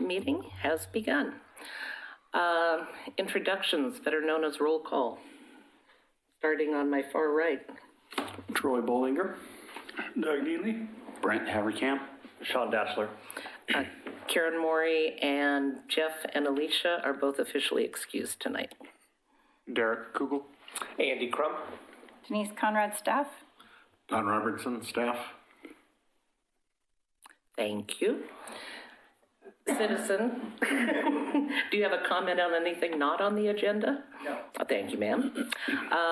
Meeting has begun. Introductions, better known as roll call. Starting on my far right. Troy Bollinger. Doug Neely. Brent Haverkamp. Sean Daschler. Karen Morey and Jeff and Alicia are both officially excused tonight. Derek Kugel. Andy Crump. Denise Conrad, staff. Don Robertson, staff. Thank you. Citizen, do you have a comment on anything not on the agenda? No. Oh, thank you, ma'am.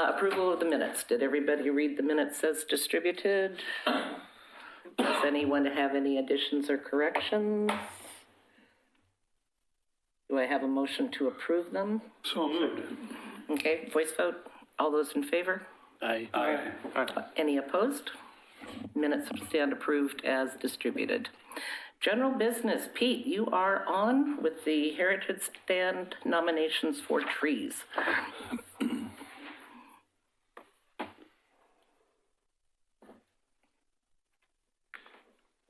Approval of the minutes. Did everybody read the minutes as distributed? Does anyone have any additions or corrections? Do I have a motion to approve them? So moved. Okay, voice vote. All those in favor? Aye. Any opposed? Minutes stand approved as distributed. General business. Pete, you are on with the Heritage Stand nominations for trees.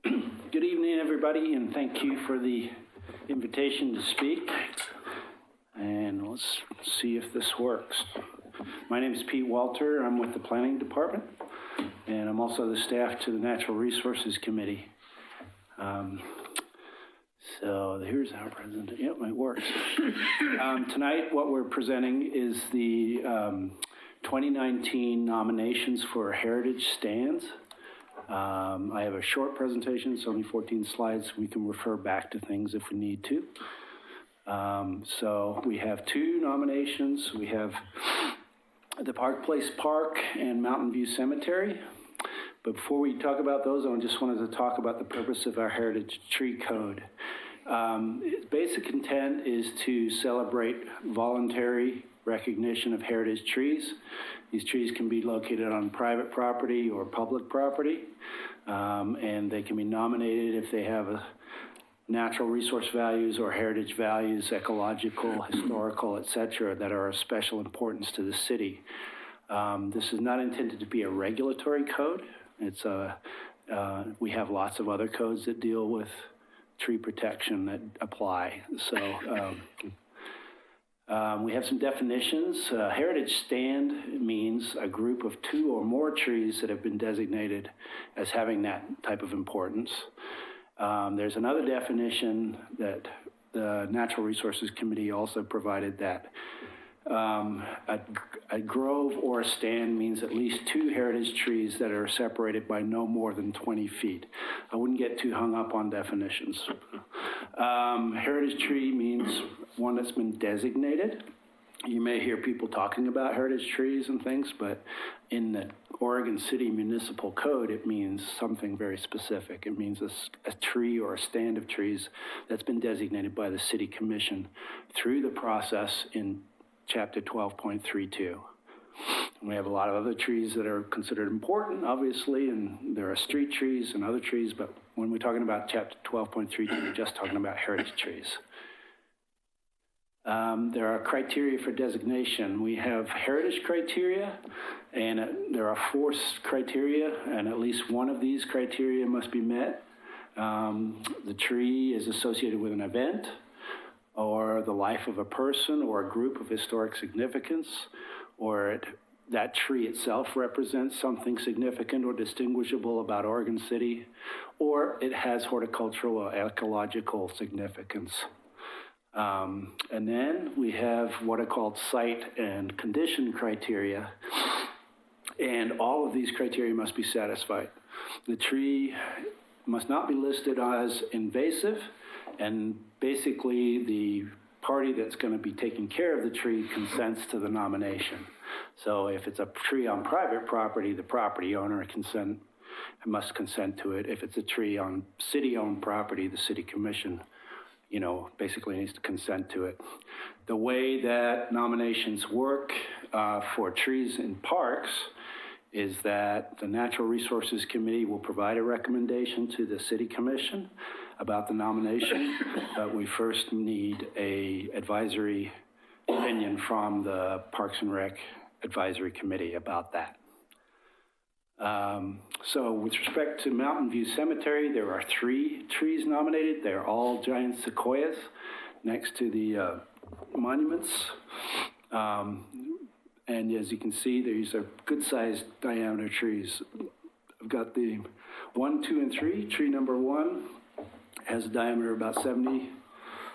Good evening, everybody, and thank you for the invitation to speak. And let's see if this works. My name is Pete Walter. I'm with the Planning Department, and I'm also the staff to the Natural Resources Committee. So here's our presentation. Yep, it works. Tonight, what we're presenting is the 2019 nominations for Heritage Stands. I have a short presentation. It's only 14 slides. We can refer back to things if we need to. So we have two nominations. We have the Park Place Park and Mountain View Cemetery. But before we talk about those, I just wanted to talk about the purpose of our Heritage Tree Code. Its basic intent is to celebrate voluntary recognition of heritage trees. These trees can be located on private property or public property, and they can be nominated if they have a natural resource values or heritage values, ecological, historical, etc., that are of special importance to the city. This is not intended to be a regulatory code. It's we have lots of other codes that deal with tree protection that apply. So we have some definitions. Heritage stand means a group of two or more trees that have been designated as having that type of importance. There's another definition that the Natural Resources Committee also provided, that a grove or a stand means at least two heritage trees that are separated by no more than 20 feet. I wouldn't get too hung up on definitions. Heritage tree means one that's been designated. You may hear people talking about heritage trees and things, but in the Oregon City Municipal Code, it means something very specific. It means a tree or a stand of trees that's been designated by the City Commission through the process in Chapter 12.32. We have a lot of other trees that are considered important, obviously, and there are street trees and other trees, but when we're talking about Chapter 12.32, we're just talking about heritage trees. There are criteria for designation. We have heritage criteria, and there are 4 criteria, and at least one of these criteria must be met. The tree is associated with an event, or the life of a person or a group of historic significance, or that tree itself represents something significant or distinguishable about Oregon City, or it has horticultural or ecological significance. And then we have what are called site and condition criteria, and all of these criteria must be satisfied. The tree must not be listed as invasive, and basically the party that's going to be taking care of the tree consents to the nomination. So if it's a tree on private property, the property owner must consent to it. If it's a tree on city-owned property, the city commission, basically needs to consent to it. The way that nominations work for trees in parks is that the Natural Resources Committee will provide a recommendation to the City Commission about the nomination, but we first need a advisory opinion from the Parks and Rec Advisory Committee about that. So with respect to Mountain View Cemetery, there are 3 trees nominated. They're all giant sequoias next to the monuments. And as you can see, these are good-sized diameter trees. I've got the 1, 2, and 3. Tree number 1 has a diameter of about 70.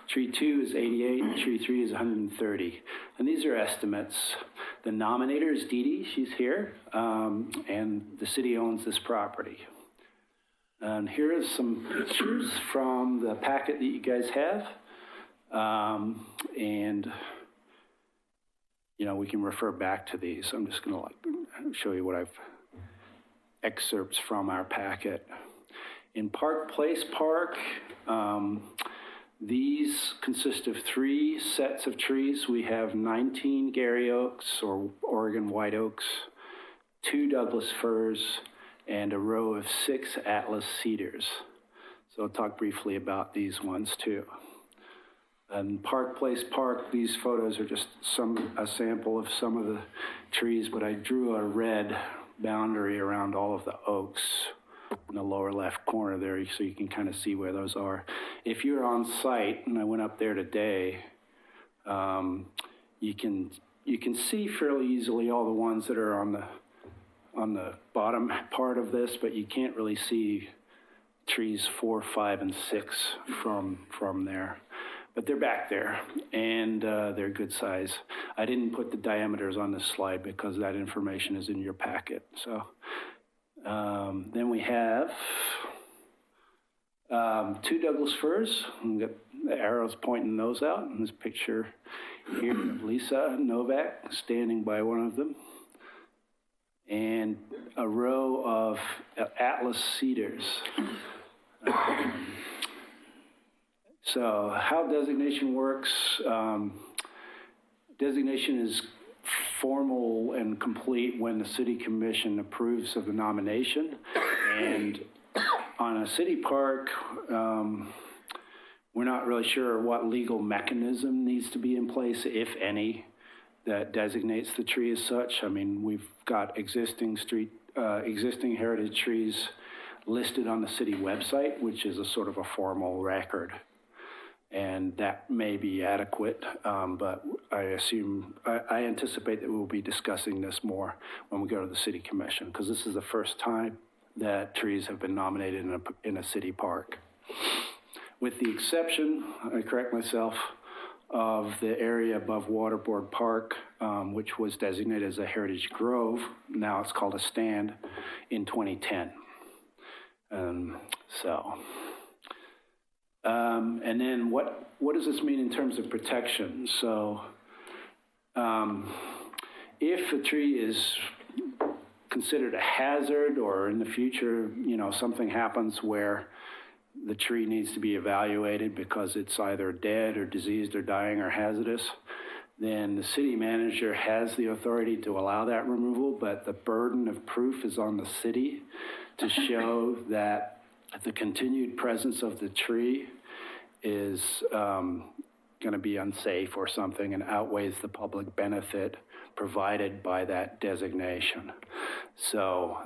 Tree 2 is 88, and tree 3 is 130. And these are estimates. The nominator is Dee Dee, she's here, and the city owns this property. And here are some pictures from the packet that you guys have. And, you know, we can refer back to these. I'm just gonna show you what I've excerpts from our packet. In Park Place Park, these consist of 3 sets of trees. We have 19 Gary oaks or Oregon white oaks, 2 Douglas firs, and a row of 6 Atlas cedars. So I'll talk briefly about these ones too. And Park Place Park, these photos are just a sample of some of the trees, but I drew a red boundary around all of the oaks in the lower left corner there, so you can kind of see where those are. If you're on site, and I went up there today, you can see fairly easily all the ones that are on the bottom part of this, but you can't really see trees 4, 5, and 6 from there. But they're back there, and they're good size. I didn't put the diameters on this slide because that information is in your packet. So then we have 2 Douglas firs. We've got the arrows pointing those out. In this picture here, Lisa Novak standing by one of them. And a row of Atlas cedars. So how designation works, designation is formal and complete when the city commission approves of the nomination. And on a city park, we're not really sure what legal mechanism needs to be in place, if any, that designates the tree as such. I mean, we've got existing heritage trees listed on the city website, which is a sort of a formal record. And that may be adequate, but I anticipate that we'll be discussing this more when we go to the city commission, because this is the first time that trees have been nominated in a city park. With the exception, I correct myself, of the area above Waterboard Park, which was designated as a heritage grove. Now it's called a stand in 2010. And then what does this mean in terms of protection? So if a tree is considered a hazard, or in the future, you know, something happens where the tree needs to be evaluated because it's either dead or diseased or dying or hazardous, then the city manager has the authority to allow that removal, but the burden of proof is on the city to show that the continued presence of the tree is going to be unsafe or something and outweighs the public benefit provided by that designation. So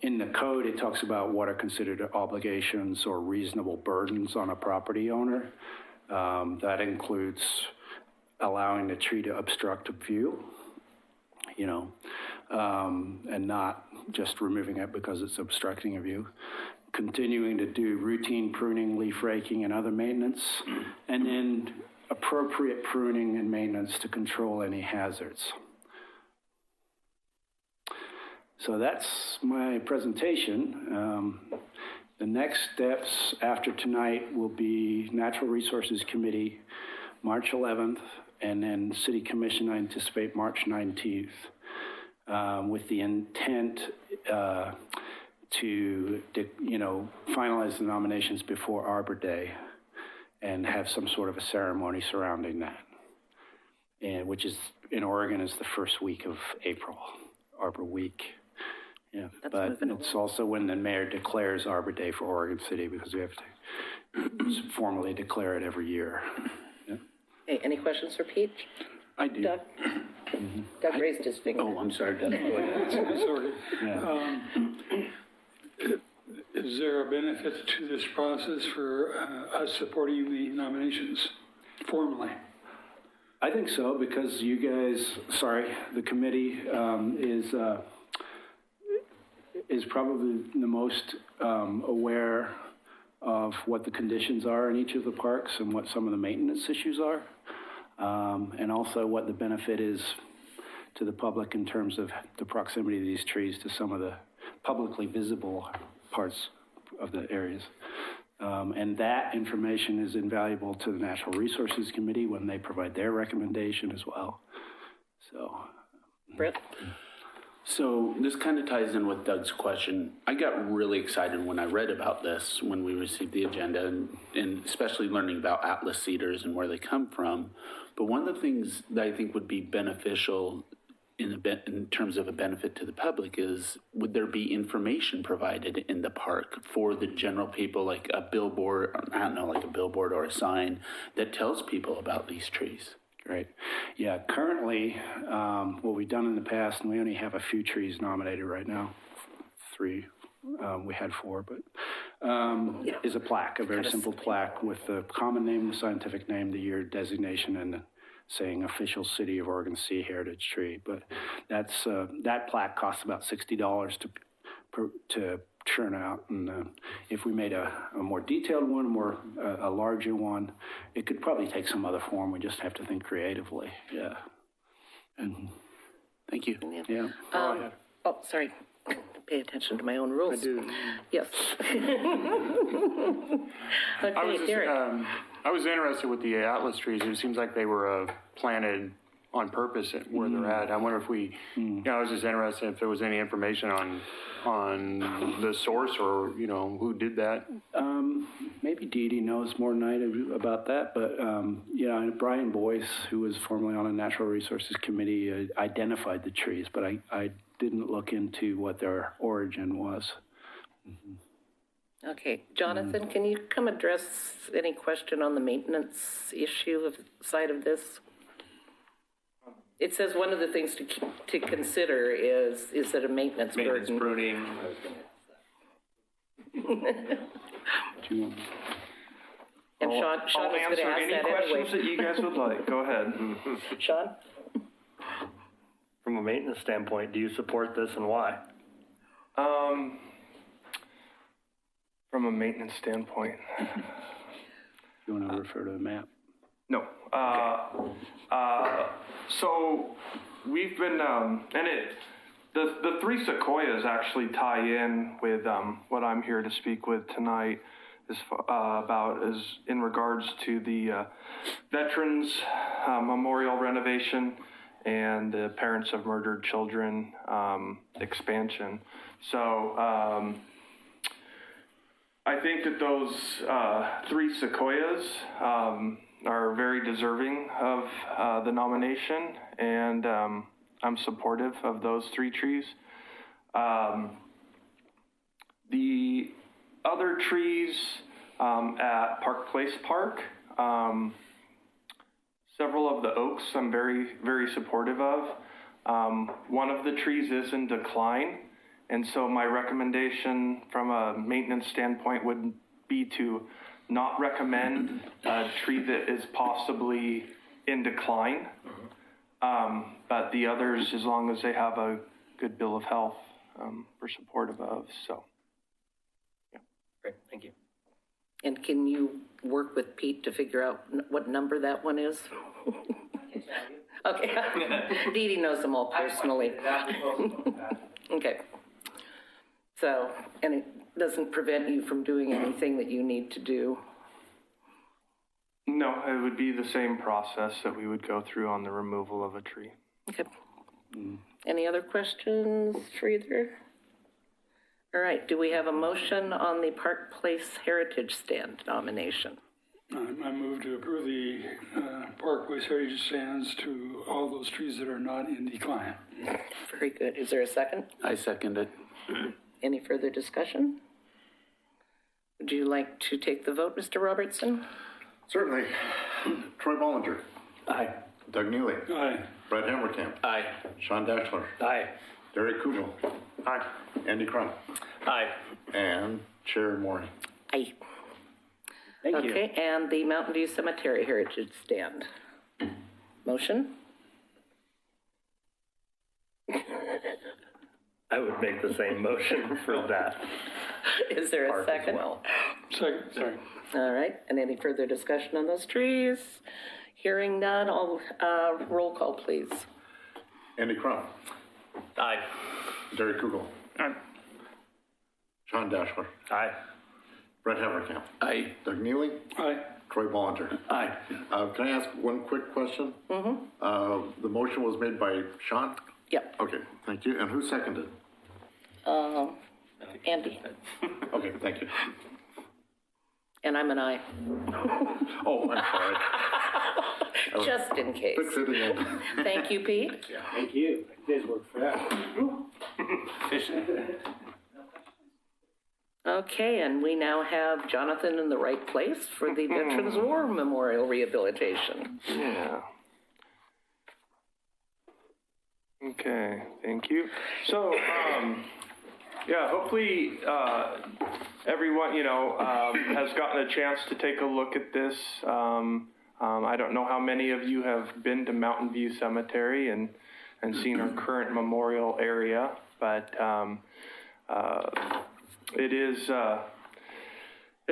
in the code, it talks about what are considered obligations or reasonable burdens on a property owner. That includes allowing the tree to obstruct a view, you know, and not just removing it because it's obstructing a view. Continuing to do routine pruning, leaf raking, and other maintenance, and then appropriate pruning and maintenance to control any hazards. So that's my presentation. The next steps after tonight will be Natural Resources Committee, March 11th, and then City Commission, I anticipate March 19th, with the intent to finalize the nominations before Arbor Day and have some sort of a ceremony surrounding that, and which is in Oregon is the first week of April, Arbor Week. Yeah, but it's also when the mayor declares Arbor Day for Oregon City, because we have to formally declare it every year. Yeah. Hey, any questions for Pete? I do. Doug? Doug raised his finger. Oh, I'm sorry, Doug. Go ahead. Sorry. Yeah. Is there a benefit to this process for us supporting the nominations formally? I think so, because you guys, the committee is probably the most aware of what the conditions are in each of the parks and what some of the maintenance issues are, and also what the benefit is to the public in terms of the proximity of these trees to some of the publicly visible parts of the areas. And that information is invaluable to the Natural Resources Committee when they provide their recommendation as well. So, Brett? So this kind of ties in with Doug's question. I got really excited when I read about this, when we received the agenda, and especially learning about Atlas cedars and where they come from. But one of the things that I think would be beneficial in terms of a benefit to the public is, would there be information provided in the park for the general people, like a billboard, I don't know, like a billboard or a sign that tells people about these trees? great. Yeah, currently, what we've done in the past, and we only have a few trees nominated right now, 3. We had 4, but is a plaque, a very simple plaque with the common name, the scientific name, the year designation, and saying official City of Oregon Sea Heritage Tree. But that's that plaque costs about $60 to churn out, and if we made a more detailed one, a larger one, it could probably take some other form. We just have to think creatively. Yeah. And Thank you. yeah. Oh, sorry. Pay attention to my own rules. I do. Yes. Okay, Derek. I was interested with the Atlas trees. It seems like they were planted on purpose at where they're at. I wonder if we, I was just interested if there was any information on the source or, who did that. Maybe Dee Dee knows more than I do about that, but, Brian Boyce, who was formerly on the Natural Resources Committee, identified the trees, but I didn't look into what their origin was. Okay, Jonathan, can you come address any question on the maintenance issue side of this? It says one of the things to consider is it a maintenance burden? Pruning. Do you want- And Sean was going to ask that any questions anyway. that you guys would like. Go ahead. Sean? From a maintenance standpoint, do you support this and why? From a maintenance standpoint, You want to refer to the map? no. So we've been, the 3 sequoias actually tie in with what I'm here to speak with tonight is in regards to the Veterans Memorial renovation and the Parents of Murdered Children expansion. So I think that those 3 sequoias are very deserving of the nomination, and I'm supportive of those 3 trees. The other trees at Park Place Park, several of the oaks I'm very, very supportive of. One of the trees is in decline, and so my recommendation from a maintenance standpoint would be to not recommend a tree that is possibly in decline. But the others, as long as they have a good bill of health, we're supportive of, so. Great, thank you. And can you work with Pete to figure out what number that one is? Okay. Dee Dee knows them all personally. Okay. So, and it doesn't prevent you from doing anything that you need to do? No, it would be the same process that we would go through on the removal of a tree. Okay. Any other questions for either? All right, do we have a motion on the Park Place Heritage Stand nomination? I move to approve the Park Place Heritage Stands to all those trees that are not in decline. Very good. Is there a second? I second it. Any further discussion? Would you like to take the vote, Mr. Robertson? Certainly. Troy Bollinger. Aye. Doug Neely. Aye. Brett Hammerkamp. Aye. Sean Dashler. Aye. Derek Kugel. Aye. Andy Crum. Aye. And Chair Moore. Aye. Thank you. Okay, and the Mountain View Cemetery Heritage Stand. Motion? I would make the same motion for that. Is there a Park as second? well. Second, sorry. All right, and any further discussion on those trees? Hearing none, all, roll call, please. Andy Crum. Aye. Derek Kugel. Aye. Sean Dashler. Aye. Brett Hammerkamp. Aye. Doug Neely. Aye. Troy Ballinger. Aye. Can I ask one quick question? The motion was made by Sean? Yep, Okay, thank you. And who seconded? Andy, Okay, thank you. and I'm an aye, Oh, I'm sorry. just in case. Fix it again. Thank you, Pete. Thank you. You guys work fast. Okay, and we now have Jonathan in the right place for the Veterans War Memorial Rehabilitation. Yeah. Okay, thank you. So, yeah, hopefully everyone, has gotten a chance to take a look at this. I don't know how many of you have been to Mountain View Cemetery and seen our current memorial area, but it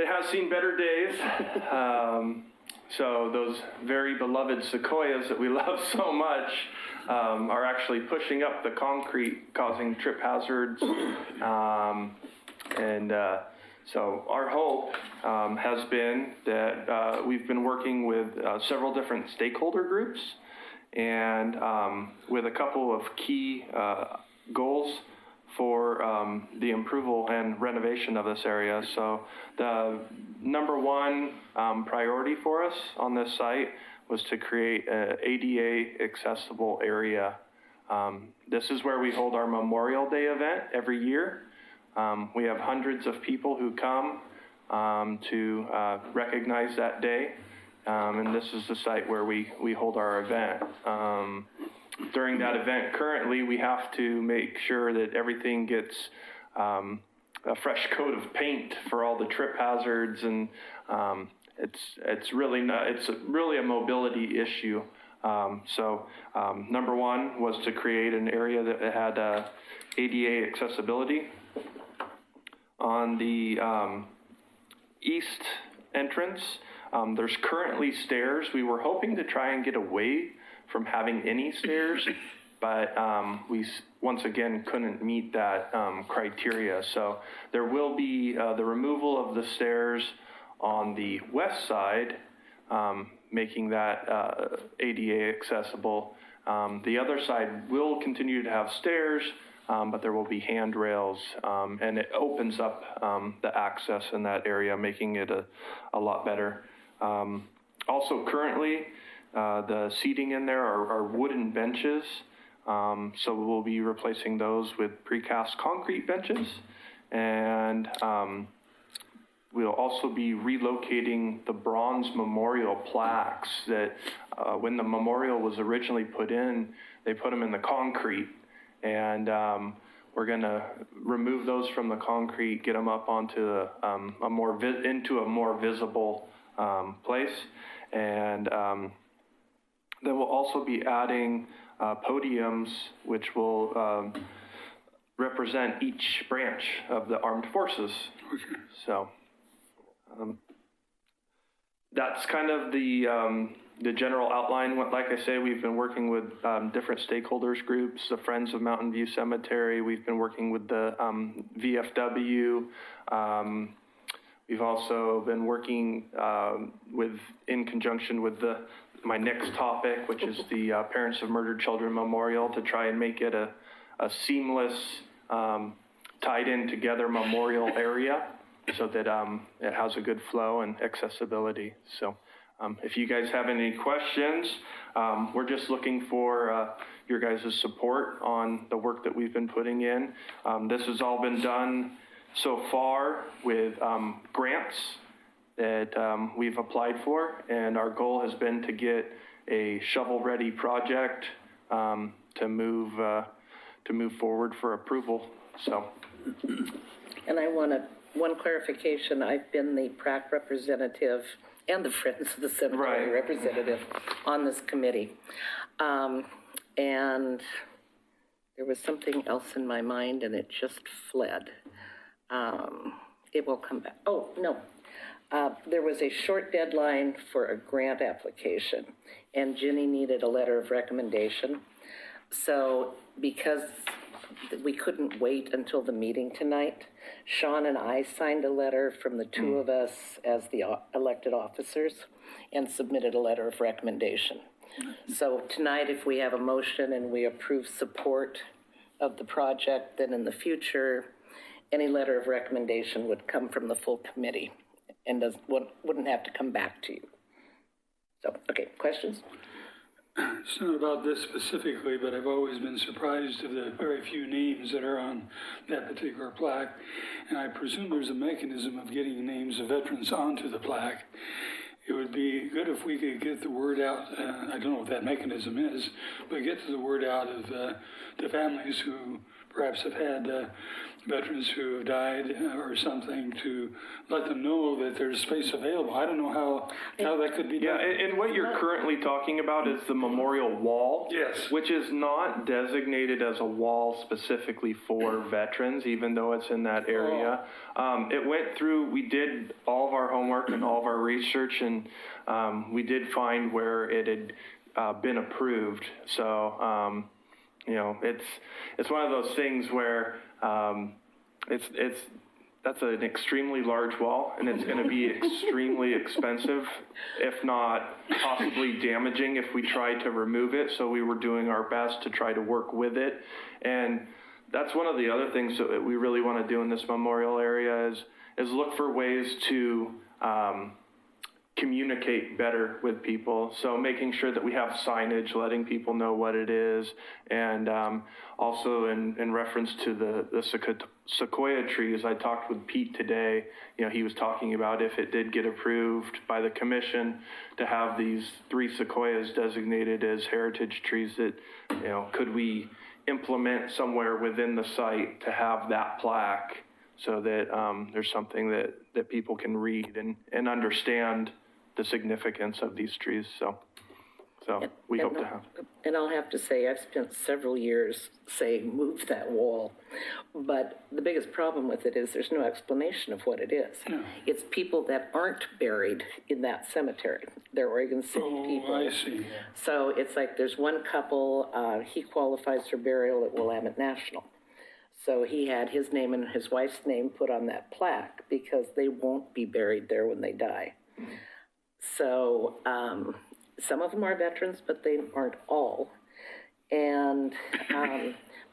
has seen better days. So those very beloved sequoias that we love so much are actually pushing up the concrete, causing trip hazards. So our hope has been that we've been working with several different stakeholder groups and with a couple of key goals for the approval and renovation of this area. So the number one priority for us on this site was to create an ADA accessible area. This is where we hold our Memorial Day event every year. We have hundreds of people who come to recognize that day. And this is the site where we hold our event. During that event, currently, we have to make sure that everything gets a fresh coat of paint for all the trip hazards, and it's really a mobility issue. So number one was to create an area that had ADA accessibility. On the east entrance, there's currently stairs. We were hoping to try and get away from having any stairs, but we once again couldn't meet that criteria. So there will be the removal of the stairs on the west side, making that ADA accessible. The other side will continue to have stairs, but there will be handrails, and it opens up the access in that area, making it a lot better. Also currently, the seating in there are wooden benches, so we'll be replacing those with precast concrete benches, and we'll also be relocating the bronze memorial plaques that when the memorial was originally put in, they put them in the concrete, and we're going to remove those from the concrete, get them up onto into a more visible place, and then we'll also be adding podiums which will represent each branch of the armed forces. So that's kind of the general outline. Like I say, we've been working with different stakeholders groups, the Friends of Mountain View Cemetery. We've been working with the VFW. We've also been working in conjunction with my next topic, which is the Parents of Murdered Children Memorial, to try and make it a seamless, tied-in together memorial area so that it has a good flow and accessibility. So if you guys have any questions, we're just looking for your guys' support on the work that we've been putting in. This has all been done so far with grants that we've applied for, and our goal has been to get a shovel-ready project to move forward for approval. So, And I want one clarification. I've been the PrAC representative and the Friends of the Cemetery Right. representative on this committee. And there was something else in my mind and it just fled. It will come back. Oh, no. There was a short deadline for a grant application, and Ginny needed a letter of recommendation. So because we couldn't wait until the meeting tonight, Sean and I signed a letter from the two of us as the elected officers and submitted a letter of recommendation. So tonight, if we have a motion and we approve support of the project, then in the future, any letter of recommendation would come from the full committee and wouldn't have to come back to you. So, okay, questions? It's not about this specifically, but I've always been surprised of the very few names that are on that particular plaque. And I presume there's a mechanism of getting names of veterans onto the plaque. It would be good if we could get the word out, I don't know what that mechanism is, but get the word out of the families who perhaps have had veterans who have died or something, to let them know that there's space available. I don't know how that could be yeah, done. and what you're currently talking about is the memorial wall. Yes. Which is not designated as a wall specifically for veterans, even though it's in that area. It went through, we did all of our homework and all of our research, and we did find where it had been approved. So, you know, it's one of those things where that's an extremely large wall, and it's going to be extremely expensive, if not possibly damaging, if we try to remove it. So we were doing our best to try to work with it, and that's one of the other things that we really want to do in this memorial area is look for ways to communicate better with people. So making sure that we have signage, letting people know what it is, and also in reference to the sequoia trees, I talked with Pete today. You know, he was talking about if it did get approved by the commission to have these 3 sequoias designated as heritage trees, that, you know, could we implement somewhere within the site to have that plaque so that there's something that people can read and understand the significance of these trees. So we hope to have. And I'll have to say, I've spent several years saying, move that wall. But the biggest problem with it is there's no explanation of what it is. No. It's people that aren't buried in that cemetery. They're Oregon City people. Oh, I see. So it's like there's one couple, he qualifies for burial at Willamette National. So he had his name and his wife's name put on that plaque because they won't be buried there when they die. So some of them are veterans, but they aren't all. And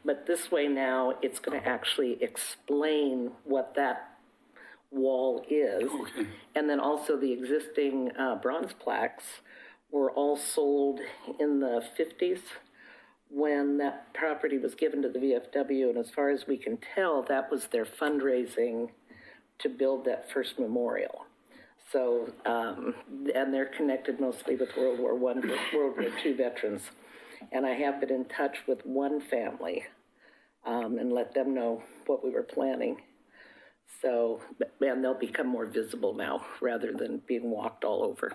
but this way now, it's going to actually explain what that wall is. Okay. And then also the existing bronze plaques were all sold in the 50s when that property was given to the VFW. And as far as we can tell, that was their fundraising to build that first memorial. So, and they're connected mostly with World War I, World War II veterans. And I have been in touch with one family and let them know what we were planning. So, and they'll become more visible now rather than being walked all over.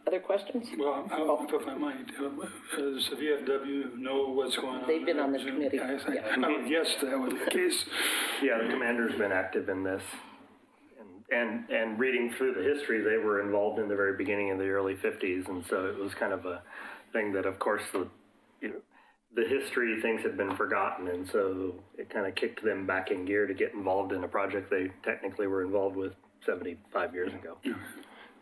Other questions? Well, if I might, does the VFW know what's going on? They've been on the committee. I would guess that was the case. Yeah, the commander's been active in this. And reading through the history, they were involved in the very beginning of the early 50s, and so it was kind of a thing that, of course, the history things had been forgotten, and so it kind of kicked them back in gear to get involved in a project they technically were involved with 75 years ago.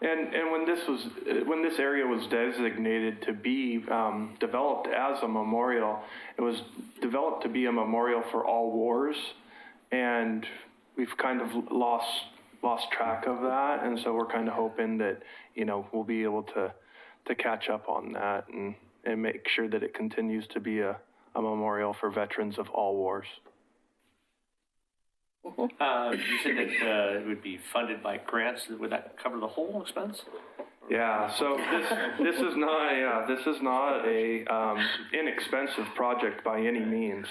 And when this area was designated to be developed as a memorial, it was developed to be a memorial for all wars, and we've kind of lost track of that, and so we're kind of hoping that, you know, we'll be able to catch up on that and make sure that it continues to be a memorial for veterans of all wars. You said that it would be funded by grants. Would that cover the whole expense? Yeah, so this is not a inexpensive project by any means.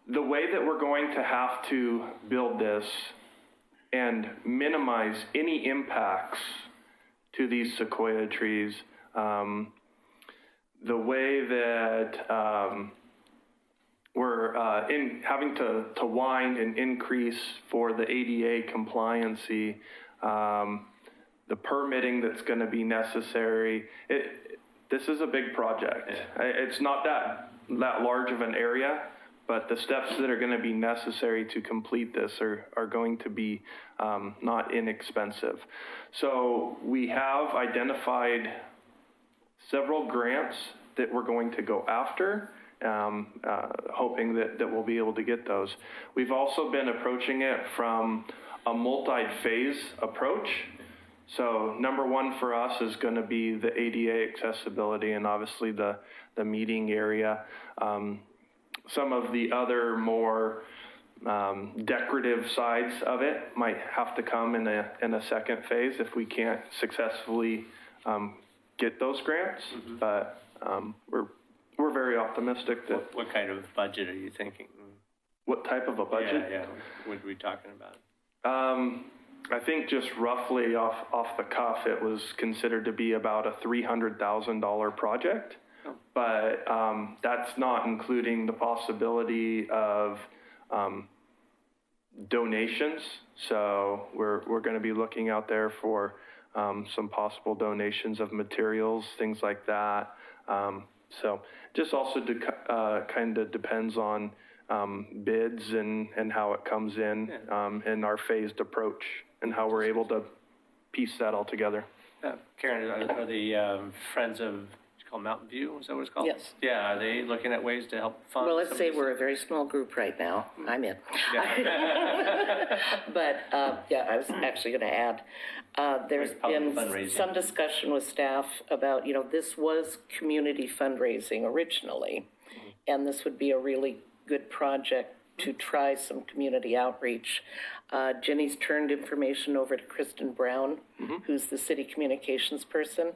The way that we're going to have to build this and minimize any impacts to these sequoia trees, the way that we're having to wind and increase for the ADA compliancy, the permitting that's going to be necessary. This is a big project. It's not that large of an area, but the steps that are going to be necessary to complete this are going to be not inexpensive. So we have identified several grants that we're going to go after, hoping that we'll be able to get those. We've also been approaching it from a multi-phase approach. So number one for us is going to be the ADA accessibility and obviously the meeting area. Some of the other more decorative sides of it might have to come in a second phase if we can't successfully get those grants. But we're very optimistic that. What kind of budget are you thinking? What type of a budget? Yeah. What are we talking about? I think just roughly off the cuff, it was considered to be about a $300,000 project. Oh. But that's not including the possibility of donations. So we're going to be looking out there for some possible donations of materials, things like that. So just also kind of depends on bids and how it comes in and our phased approach and how we're able to piece that all together. Karen, are the Friends of, called Mountain View, is that what it's called? Yes. Yeah, are they looking at ways to help fund? Well, let's say we're a very small group right now. I'm in. Yeah. But, yeah, I was actually going to add, there's Public been fundraising. some discussion with staff about, this was community fundraising originally, and this would be a really good project to try some community outreach. Jenny's turned information over to Kristen Brown, who's the city communications person.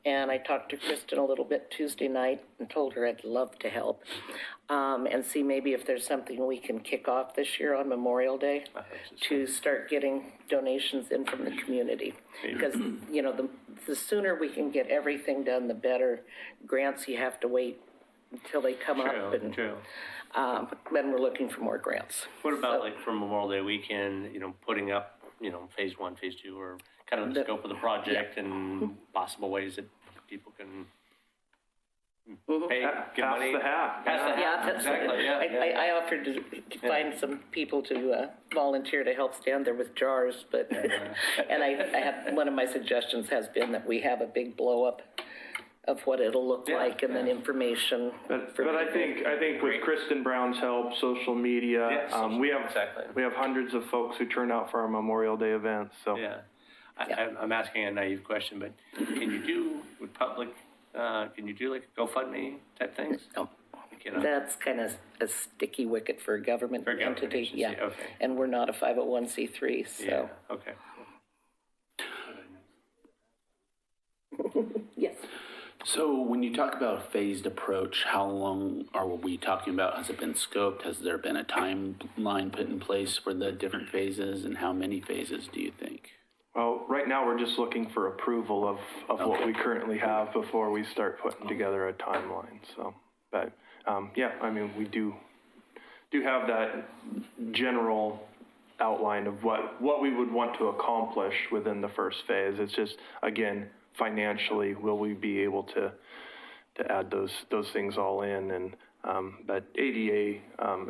And I talked to Kristen a little bit Tuesday night and told her I'd love to help and see maybe if there's something we can kick off this year on Memorial Day to start getting donations in from the community. Because, the sooner we can get everything done, the better. Grants, you have to wait until they come up. And, True. then we're looking for more grants. What about like for Memorial Day weekend, putting up, phase 1, phase 2, or kind of the scope of the project and possible ways that people can pay, give Pass money? the hat. Pass the hat. Yeah, that's Exactly, yeah. I offered to find some people to volunteer to help stand there with jars, but, and I had, one of my suggestions has been that we have a big blow up of what it'll look like and then information. But I think with Kristen Brown's help, social media, we have hundreds of folks who turn out for our Memorial Day events. So Yeah. I'm asking a naive question, but can you do with public, can you do like GoFundMe type things? No. You know? That's kind of a sticky wicket for a government For a government entity. agency, Yeah. okay. And we're not a 501c3, so. Yeah, okay. Yes. So when you talk about a phased approach, how long are we talking about? Has it been scoped? Has there been a timeline put in place for the different phases, and how many phases do you think? Well, right now we're just looking for approval of what we currently have before we start putting together a timeline. So, but yeah, I mean, we do have that general outline of what we would want to accomplish within the first phase. It's just, again, financially, will we be able to add those things all in? And but ADA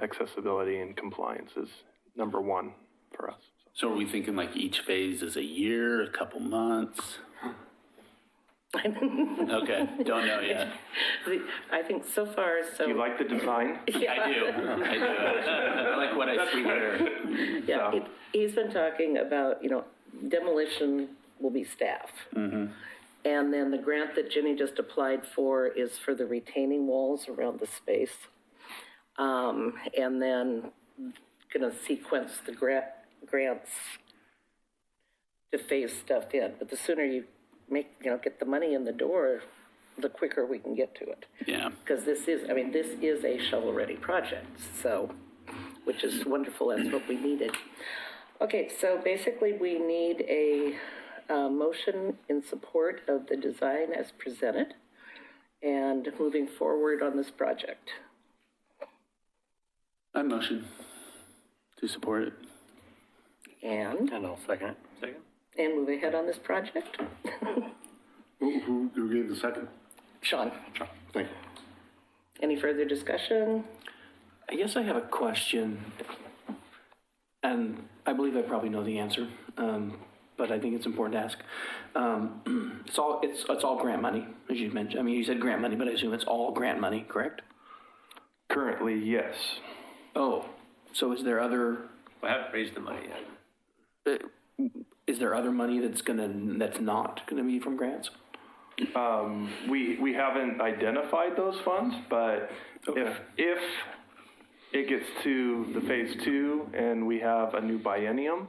accessibility and compliance is number one for us. So are we thinking like each phase is a year, a couple months? Okay, don't know yet. I think so far, so. Do you like the design? Yeah. I do. I like what I see here. Yeah, So- he's been talking about, demolition will be staff. And then the grant that Jenny just applied for is for the retaining walls around the space. And then going to sequence the grants to phase stuff in. But the sooner you get the money in the door, the quicker we can get to it. Yeah. Because this is a shovel-ready project, so, which is wonderful. That's what we needed. Okay, so basically we need a motion in support of the design as presented and moving forward on this project. I motion to support it. And I'll second it. Second? move ahead on this project. Who gave the second? Sean, Thank you. any further discussion? I guess I have a question, and I believe I probably know the answer, but I think it's important to ask. It's all grant money, as you mentioned. I mean, you said grant money, but I assume it's all grant money, correct? Currently, yes. Oh, so is there other? We haven't raised the money yet. Is there other money that's not gonna be from grants? We haven't identified those funds, but Okay. if it gets to the phase 2 and we have a new biennium,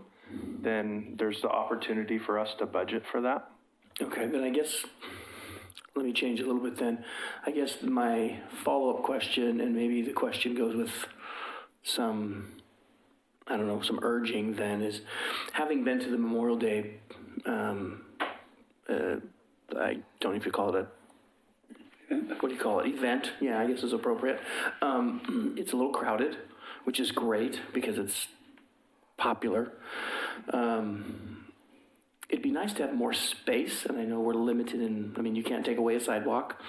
then there's the opportunity for us to budget for that. Okay, then I guess, let me change it a little bit then. I guess my follow-up question, and maybe the question goes with some urging then, is having been to the Memorial Day, I don't know if you call it what do you call it? Event? Yeah, I guess is appropriate. It's a little crowded, which is great because it's popular. It'd be nice to have more space, and I know we're limited you can't take away a sidewalk,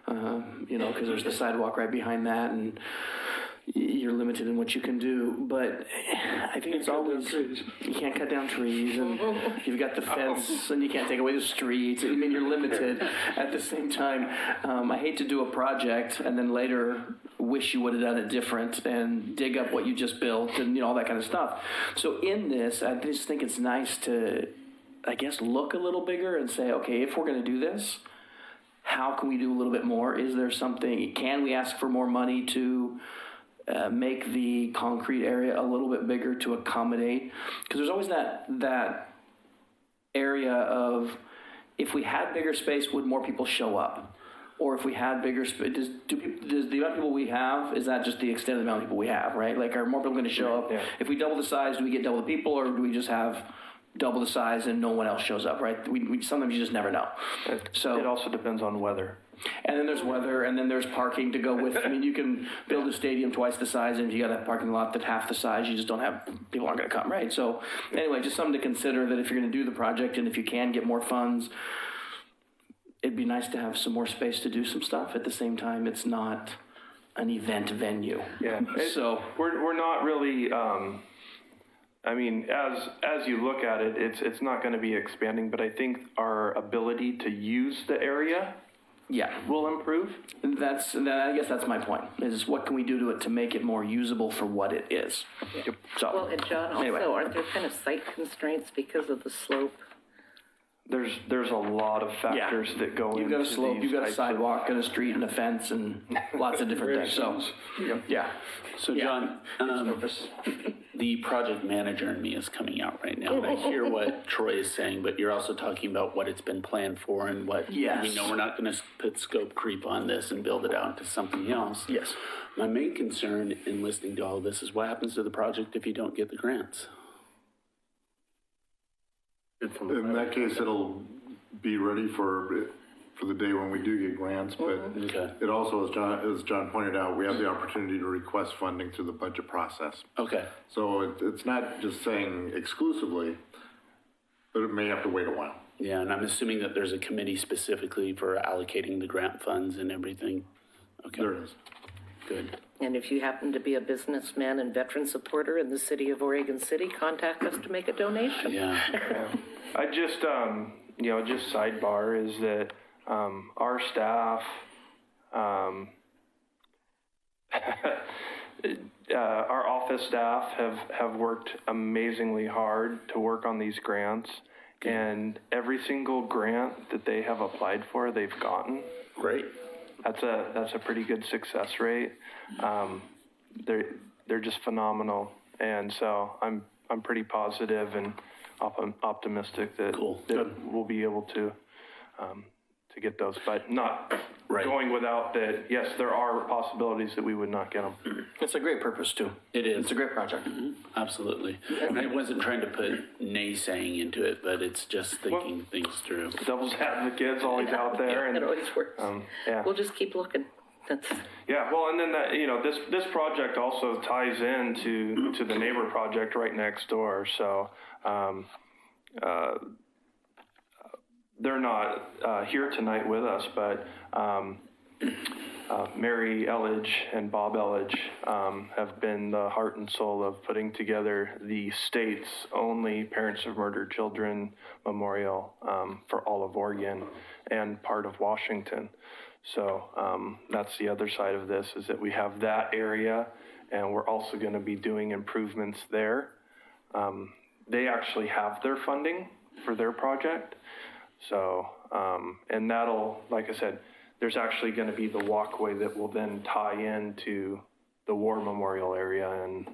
because there's the sidewalk right behind that, and you're limited in what you can do. But I think it's always, you can't cut down trees, and you've got the fence, and you can't take away the streets. I mean, you're limited. At the same time, I hate to do a project and then later wish you would have done it different and dig up what you just built and all that kind of stuff. So in this, I just think it's nice to, I guess, look a little bigger and say, okay, if we're going to do this, how can we do a little bit more? Is there something, can we ask for more money to make the concrete area a little bit bigger to accommodate? Because there's always that area of, if we had bigger space, would more people show up? Or if we had bigger space, does the amount of people we have, is that just the extent of the amount of people we have, right? Like, are more people going to show up? Yeah. If we double the size, do we get double the people, or do we just have double the size and no one else shows up, right? We sometimes you just never know. So It also depends on weather. And then there's weather, and then there's parking to go with. I mean, you can build a stadium twice the size, and if you got a parking lot that's half the size, you just don't have, people aren't going to come, right? So anyway, just something to consider, that if you're going to do the project, and if you can get more funds, it'd be nice to have some more space to do some stuff. At the same time, it's not an event venue. Yeah. So We're not really, as you look at it, it's not going to be expanding, but I think our ability to use the area will improve. I guess that's my point, is what can we do to it to make it more usable for what it is? Yep. So, Well, and John, also, anyway. aren't there kind of site constraints because of the slope? There's a lot of factors that go into You've got a slope, these you've got a types of- sidewalk and a street and a fence and lots of different things, so, yeah. So, John, the project manager in me is coming out right now. And I hear what Troy is saying, but you're also talking about what it's been planned for and what Yes. we know we're not going to put scope creep on this and build it out into something else. Yes. My main concern in listening to all of this is what happens to the project if you don't get the grants? In that case, it'll be ready for the day when we do get grants, but Okay. it also, as John pointed out, we have the opportunity to request funding through the budget process. Okay. So it's not just saying exclusively, but it may have to wait a while. Yeah, and I'm assuming that there's a committee specifically for allocating the grant funds and everything. Okay. There it is. Good. And if you happen to be a businessman and veteran supporter in the city of Oregon City, contact us to make a donation. Yeah. I just, just sidebar is that our staff, our office staff have worked amazingly hard to work on these grants, and every single grant that they have applied for, they've gotten. Great. That's a pretty good success rate. They're just phenomenal, And so I'm pretty positive and optimistic that, that we'll be able to get those, but not going without that. Yes, there are possibilities that we would not get them. It's a great purpose too. It is. It's a great project. Absolutely. And I wasn't trying to put naysaying into it, but it's just thinking things through. Devil's advocate's always out there, and It always works. We'll just keep looking. That's yeah. Well, and then that, you know, this project also ties into the neighbor project right next door. So they're not here tonight with us, but Mary Elledge and Bob Elledge have been the heart and soul of putting together the state's only Parents of Murdered Children memorial for all of Oregon and part of Washington. So that's the other side of this, is that we have that area, and we're also going to be doing improvements there. They actually have their funding for their project. So, and that'll, like I said, there's actually going to be the walkway that will then tie into the war memorial area. And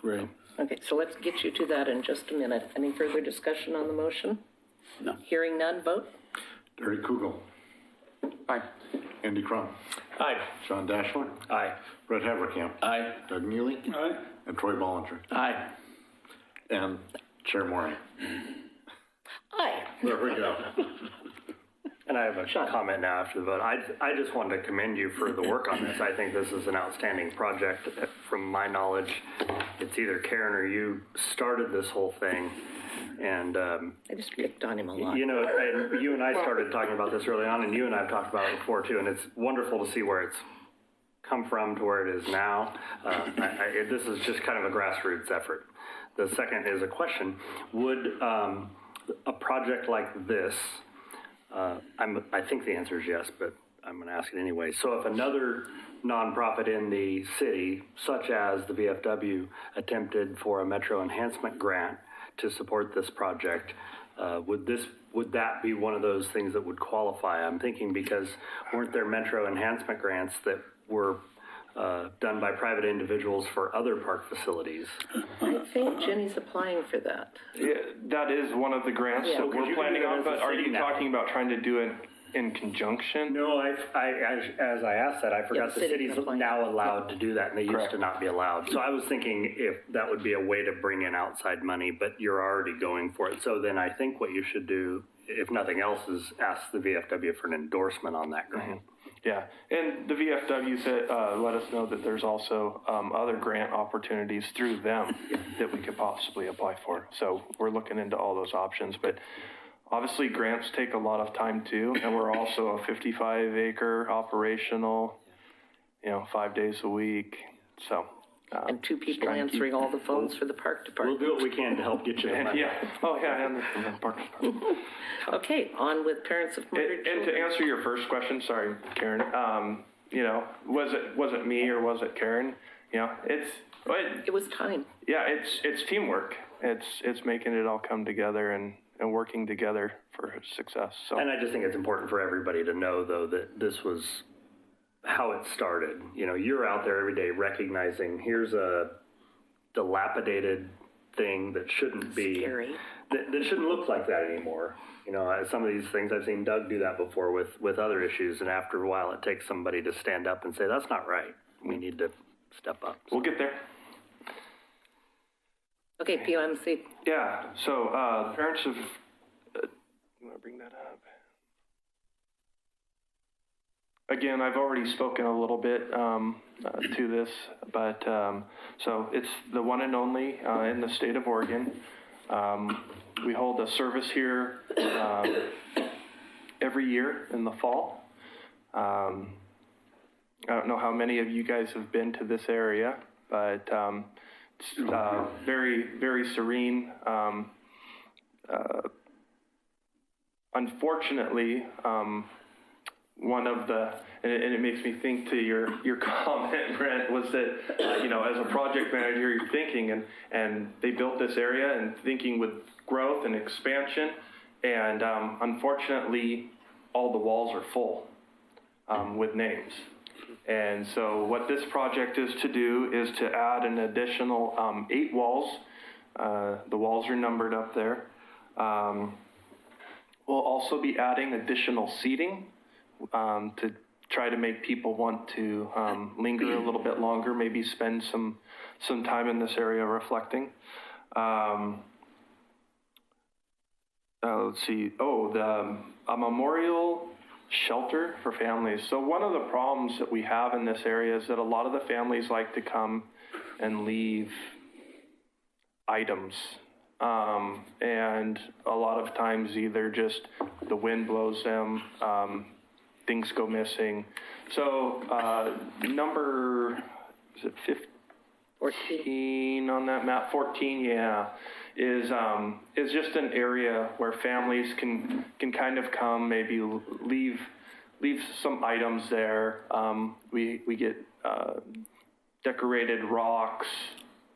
Right. okay. So let's get you to that in just a minute. Any further discussion on the motion? No. Hearing none, vote. Terry Kugel. Aye. Andy Crum. Aye. Sean Dashler. Aye. Brett Haverkamp. Aye. Doug Neely. Aye. And Troy Bollinger. Aye. And Chair Moran. Aye. There we go. And I have a comment now after the vote. I just wanted to commend you for the work on this. I think this is an outstanding project. From my knowledge, it's either Karen or you started this whole thing. And, I just picked on him a lot. you know, and you and I started talking about this early on, and you and I have talked about it before too, and it's wonderful to see where it's come from to where it is now. This is just kind of a grassroots effort. The second is a question. Would a project like this, I think the answer is yes, but I'm going to ask it anyway. So if another nonprofit in the city, such as the VFW, attempted for a Metro Enhancement Grant to support this project, would that be one of those things that would qualify? I'm thinking because weren't there Metro Enhancement Grants that were done by private individuals for other park facilities? I think Jenny's applying for that. yeah, that is one of the grants Yeah. that Because we're you planning can do it on. as a But are city you now. talking about trying to do it in conjunction? No, as I asked that, I forgot the the city city's can apply. now allowed to do that, and they used Correct. to not be allowed. So I was thinking if that would be a way to bring in outside money, but you're already going for it. So then I think what you should do, if nothing else, is ask the VFW for an endorsement on that grant. Yeah, and the VFW said, let us know that there's also other grant opportunities through them that we could possibly apply for. So we're looking into all those options, but obviously grants take a lot of time too, and we're also a 55-acre operational, 5 days a week. So And two people answering all the phones for the park We'll department. do what we can to help get you the money. and the park department. Okay, on with Parents of Murdered And to Children. answer your first question, sorry, Karen, was it me or was it Karen? It was time. Yeah, it's teamwork. It's making it all come together and working together for success. So And I just think it's important for everybody to know, though, that this was how it started. You're out there every day recognizing here's a dilapidated thing that shouldn't be Scary. that shouldn't look like that anymore. Some of these things I've seen Doug do that before with other issues, and after a while it takes somebody to stand up and say that's not right. We need to step up. we'll get there. Okay, POMC. Yeah. So the parents of, you want to bring that up? Again, I've already spoken a little bit to this, but so it's the one and only in the state of Oregon. We hold a service here every year in the fall. I don't know how many of you guys have been to this area, but it's very, very serene. Unfortunately, one of the, and it makes me think to your comment, Brent, was that, as a project manager, you're thinking, and they built this area and thinking with growth and expansion, and unfortunately, all the walls are full with names. And so what this project is to do is to add an additional 8 walls. The walls are numbered up there. We'll also be adding additional seating to try to make people want to linger a little bit longer, maybe spend some time in this area reflecting. Let's see. A memorial shelter for families. So one of the problems that we have in this area is that a lot of the families like to come and leave items. And a lot of times either just the wind blows them, things go missing. So number, is it 14 on that map? 14, yeah, is just an area where families can kind of come, maybe leave some items there. We get decorated rocks,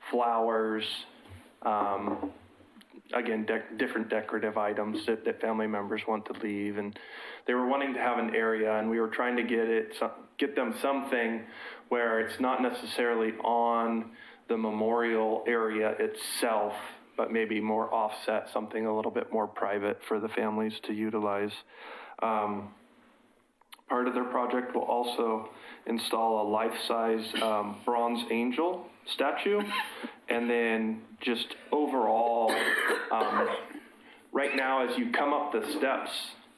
flowers, again, different decorative items that family members want to leave, and they were wanting to have an area, and we were trying to get them something where it's not necessarily on the memorial area itself, but maybe more offset, something a little bit more private for the families to utilize. Part of their project will also install a life-size bronze angel statue. And then just overall, right now as you come up the steps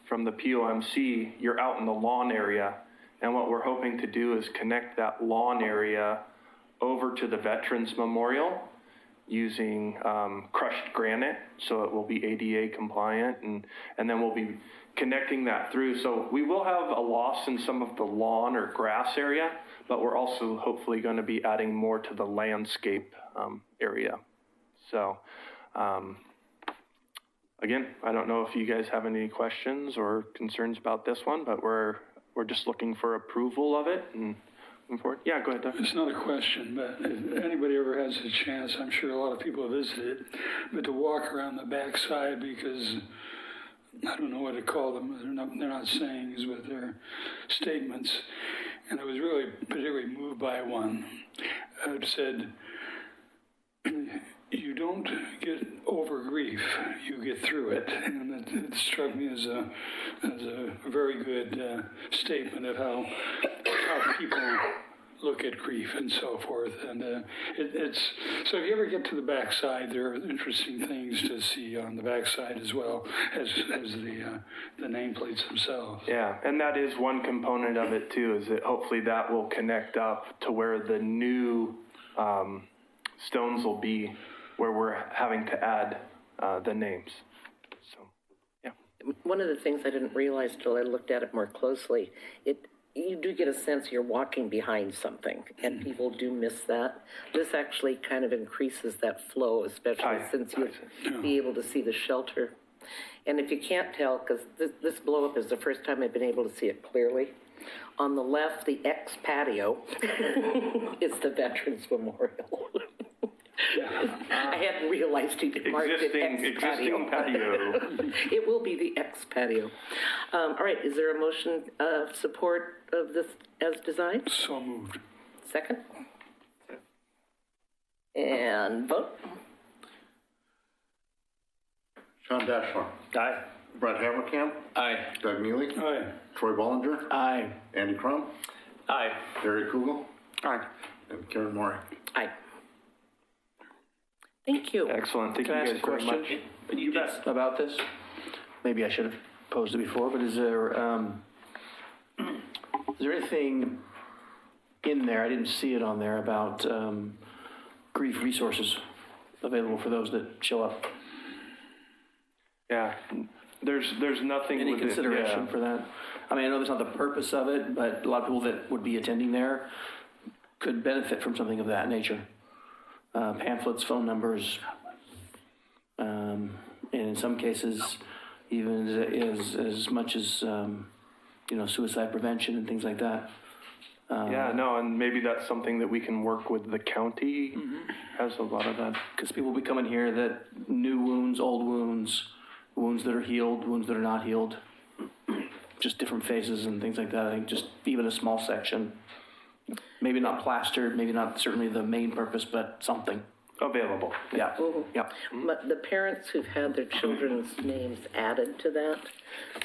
from the POMC, you're out in the lawn area. And what we're hoping to do is connect that lawn area over to the Veterans Memorial using crushed granite, so it will be ADA compliant, and then we'll be connecting that through. So we will have a loss in some of the lawn or grass area, but we're also hopefully going to be adding more to the landscape area. So again, I don't know if you guys have any questions or concerns about this one, but we're just looking for approval of it and moving forward. Yeah, go ahead, Doug. It's not a question, but if anybody ever has a chance, I'm sure a lot of people have visited, but to walk around the backside, because I don't know what to call them. They're not sayings, but they're statements. And I was really particularly moved by one. It said, "You don't get over grief; you get through it." And it struck me as a very good statement of how people look at grief and so forth. And it's so if you ever get to the backside, there are interesting things to see on the backside as well as the nameplates themselves. Yeah, and that is one component of it too, is that hopefully that will connect up to where the new stones will be, where we're having to add the names. So, yeah. One of the things I didn't realize till I looked at it more closely, you do get a sense you're walking behind something, and people do miss that. This actually kind of increases that flow, especially since you'll be able to see the shelter. And if you can't tell, because this blow-up is the first time I've been able to see it clearly, on the left, the ex-patio is the Veterans Memorial. I hadn't realized you did mark it existing patio. It will be the ex-patio. All right, is there a motion of support of this as designed? So moved. Second? And vote? Sean Dashorn. Aye. Brett Haverkamp. Aye. Doug Neely. Aye. Troy Bollinger. Aye. Andy Crum. Aye. Harry Kugel. Aye. And Karen Maury. Aye. Thank you. Excellent. Thank Can I you ask guys a very question? much. You bet. About this? Maybe I should have posed it before, but is there anything in there, I didn't see it on there, about grief resources available for those that show up? Yeah, there's nothing. Any with consideration it, for that? I mean, I know that's not the purpose of it, but a lot of people that would be attending there could benefit from something of that nature. Pamphlets, phone numbers, and in some cases, even as much as, suicide prevention and things like that. And maybe that's something that we can work with the county, has a lot of that. Because people will be coming here that new wounds, old wounds, wounds that are healed, wounds that are not healed, just different phases and things like that. I think just even a small section Maybe not plastered, maybe not certainly the main purpose, but something. Available. Yeah, yeah. But the parents who've had their children's names added to that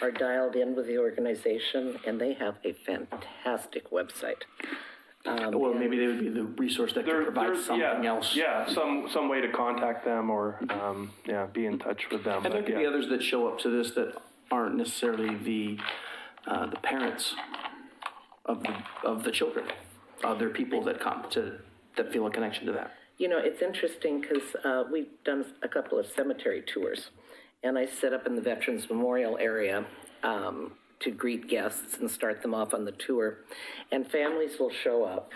are dialed in with the organization, and they have a fantastic website. Well, maybe they would be the resource that could provide something else. Yeah, some way to contact them or, be in touch with them. And there could be others that show up to this that aren't necessarily the parents of the children, other people that come that feel a connection to that. You know, it's interesting because we've done a couple of cemetery tours, and I sit up in the Veterans Memorial area to greet guests and start them off on the tour. And families will show up,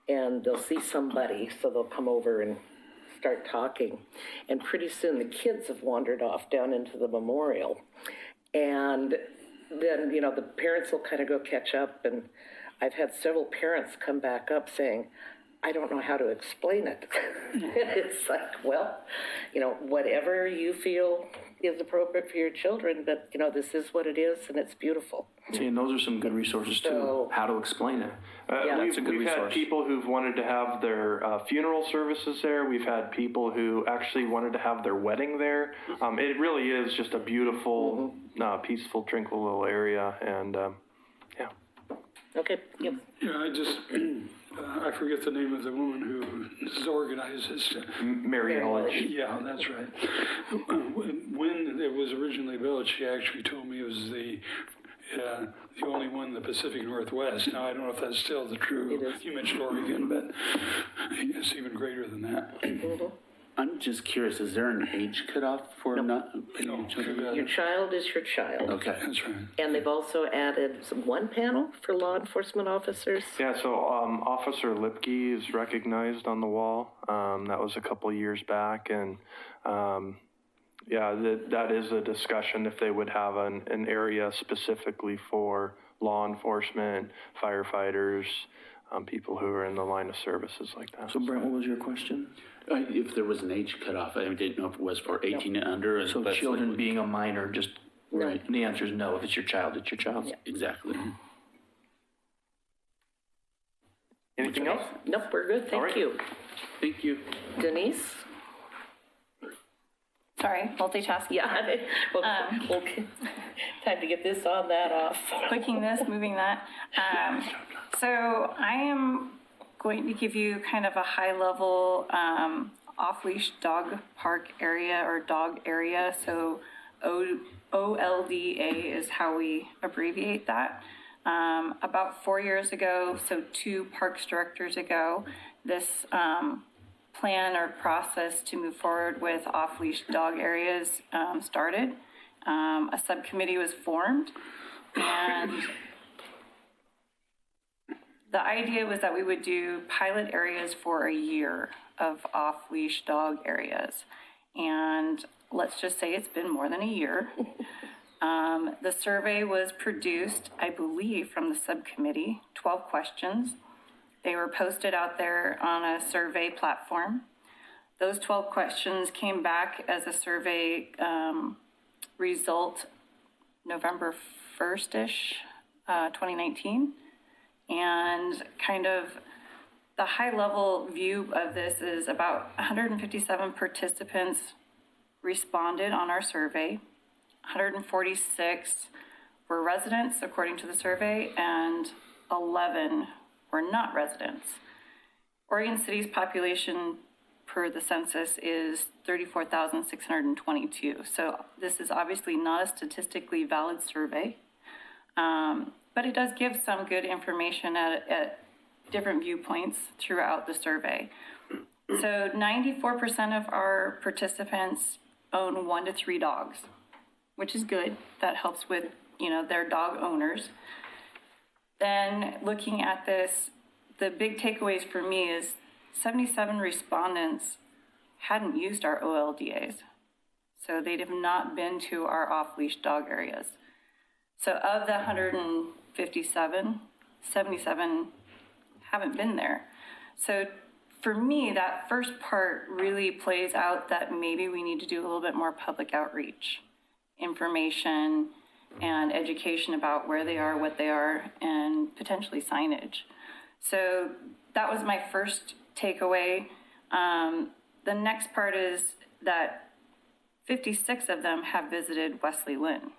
and they'll see somebody, so they'll come over and start talking. And pretty soon the kids have wandered off down into the memorial. And then, you know, the parents will kind of go catch up, and I've had several parents come back up saying, I don't know how to explain it. It's like, well, you know, whatever you feel is appropriate for your children, but, you know, this is what it is, and it's beautiful. See, and those are some good resources too, how to explain it. That's a good We've resource. had people who've wanted to have their funeral services there. We've had people who actually wanted to have their wedding there. It really is just a beautiful, peaceful, tranquil little area, and Okay, yep. Yeah, I forget the name of the woman who organizes. Mary Elledge. Yeah, that's right. When it was originally built, she actually told me it was the only one in the Pacific Northwest. Now, I don't know if that's still the true. It is. You mentioned Oregon, but it's even greater than that. I'm just curious, is there an age cutoff for not No, Your child is your child. Okay. that's right. And they've also added one panel for law enforcement officers. Yeah, so Officer Lipke is recognized on the wall. That was a couple years back, and that is a discussion if they would have an area specifically for law enforcement, firefighters, people who are in the line of services like that. So Brent, what was your question? If there was an age cutoff, I didn't know if it was for 18 and under. So but children being a minor, just, Right. and the answer is no. If it's your child, it's your child. Yeah. Exactly. Anything else? Nope, we're good, All thank right. you. Thank you. Denise? Sorry, multitasking. Yeah, well, time to get this on, that off. Clicking this, moving that. So I am going to give you kind of a high-level off-leash dog park area or dog area. So OLDA is how we abbreviate that. About 4 years ago, so 2 parks directors ago, this plan or process to move forward with off-leash dog areas started. A subcommittee was formed, and the idea was that we would do pilot areas for a year of off-leash dog areas. And let's just say it's been more than a year. The survey was produced, I believe, from the subcommittee, 12 questions. They were posted out there on a survey platform. Those 12 questions came back as a survey result November 1st-ish, 2019. And kind of the high-level view of this is about 157 participants responded on our survey. 146 were residents, according to the survey, and 11 were not residents. Oregon City's population per the census is 34,622. So this is obviously not a statistically valid survey, but it does give some good information at different viewpoints throughout the survey. So 94% of our participants own 1 to 3 dogs, which is good. That helps with, their dog owners. Then looking at this, the big takeaways for me is 77 respondents hadn't used our OLDAs. So they have not been to our off-leash dog areas. So of the 157, 77 haven't been there. So for me, that first part really plays out that maybe we need to do a little bit more public outreach, information, and education about where they are, what they are, and potentially signage. So that was my first takeaway. The next part is that 56 of them have visited Wesley Lynn.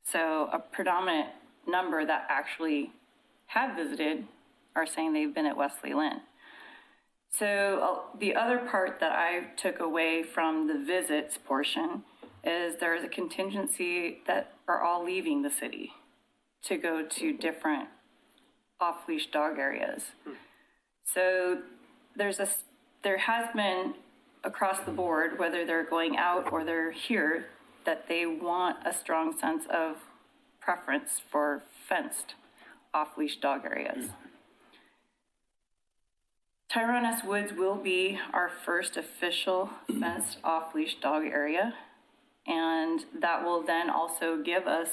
So a predominant number that actually have visited are saying they've been at Wesley Lynn. So the other part that I took away from the visits portion is there is a contingency that are all leaving the city to go to different off-leash dog areas. So there has been across the board, whether they're going out or they're here, that they want a strong sense of preference for fenced off-leash dog areas. Tyrone Woods will be our first official fenced off-leash dog area, and that will then also give us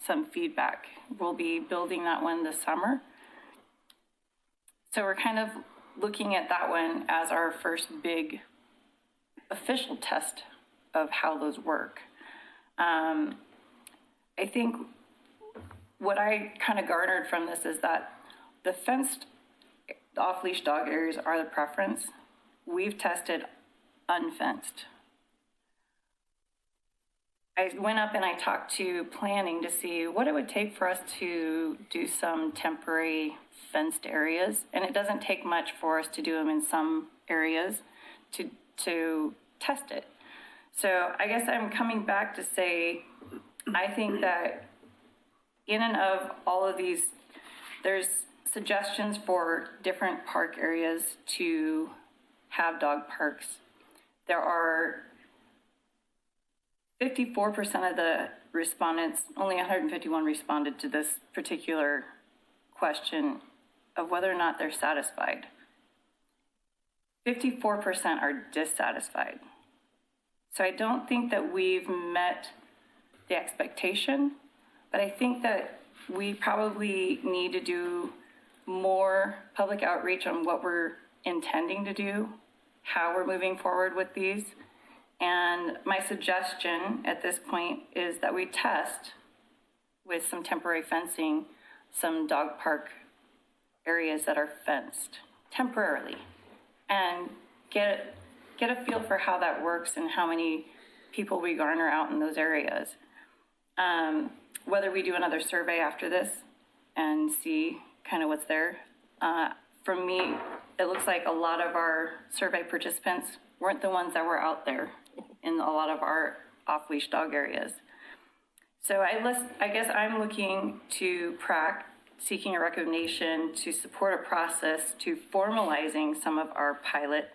some feedback. We'll be building that one this summer. So we're kind of looking at that one as our first big official test of how those work. I think what I kind of garnered from this is that the fenced off-leash dog areas are the preference. We've tested unfenced. I went up and I talked to planning to see what it would take for us to do some temporary fenced areas. And it doesn't take much for us to do them in some areas to test it. So I guess I'm coming back to say, I think that in and of all of these, there's suggestions for different park areas to have dog parks. There are 54% of the respondents, only 151 responded to this particular question of whether or not they're satisfied. 54% are dissatisfied. So I don't think that we've met the expectation, but I think that we probably need to do more public outreach on what we're intending to do, how we're moving forward with these. And my suggestion at this point is that we test with some temporary fencing, some dog park areas that are fenced temporarily, and get a feel for how that works and how many people we garner out in those areas. Whether we do another survey after this and see kind of what's there. For me, it looks like a lot of our survey participants weren't the ones that were out there in a lot of our off-leash dog areas. So I guess I'm looking to PRAC, seeking a recommendation to support a process to formalizing some of our pilot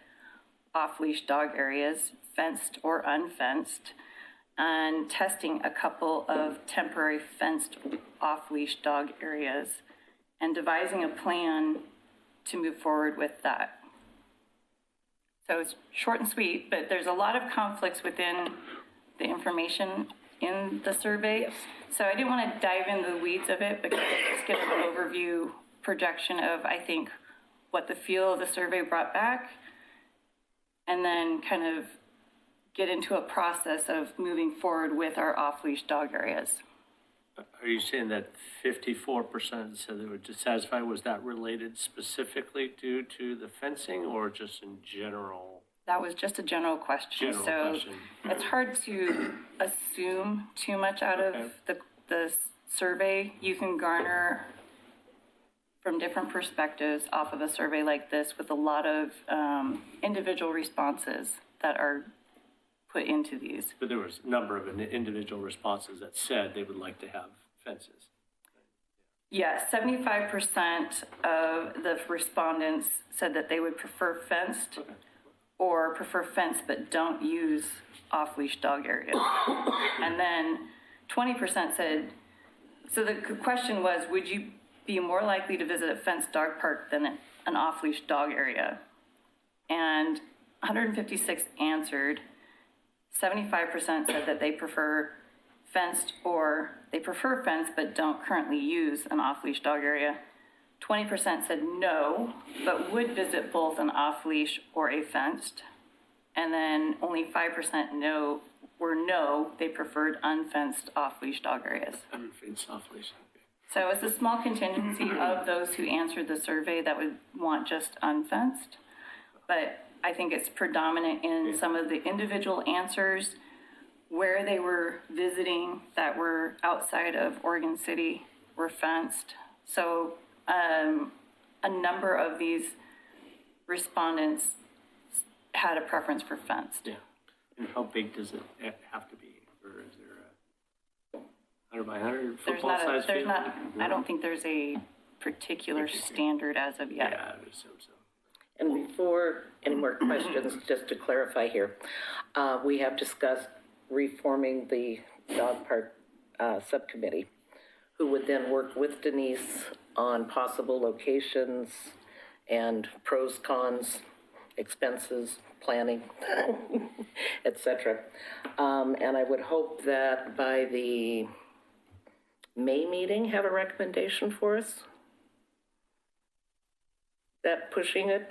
off-leash dog areas, fenced or unfenced, and testing a couple of temporary fenced off-leash dog areas, and devising a plan to move forward with that. So it's short and sweet, but there's a lot of conflicts within the information in the survey. So I didn't want to dive into the weeds of it, but just give an overview projection of, I think, what the feel of the survey brought back, and then kind of get into a process of moving forward with our off-leash dog areas. Are you saying that 54% said they were dissatisfied? Was that related specifically due to the fencing or just in general? That was just a general question. It's hard to assume too much out of the survey. You can garner from different perspectives off of a survey like this with a lot of individual responses that are put into these. But there was a number of individual responses that said they would like to have fences. Yes, 75% of the respondents said that they would prefer fenced or prefer fenced but don't use off-leash dog areas. And then 20% said, so the question was, would you be more likely to visit a fenced dog park than an off-leash dog area? And 156 answered. 75% said that they prefer fenced or they prefer fenced but don't currently use an off-leash dog area. 20% said no, but would visit both an off-leash or a fenced. And then only 5% no, they preferred unfenced off-leash dog areas. Unfenced off-leash. So it's a small contingency of those who answered the survey that would want just unfenced. But I think it's predominant in some of the individual answers where they were visiting that were outside of Oregon City were fenced. So a number of these respondents had a preference for fenced. Yeah. And how big does it have to be? Or is there a 100 by 100 football size field? I don't think there's a particular standard as of yet. Yeah, I would assume so. And before any more questions, just to clarify here, we have discussed reforming the dog park subcommittee, who would then work with Denise on possible locations and pros, cons, expenses, planning, et cetera. And I would hope that by the May meeting, have a recommendation for us. That pushing it?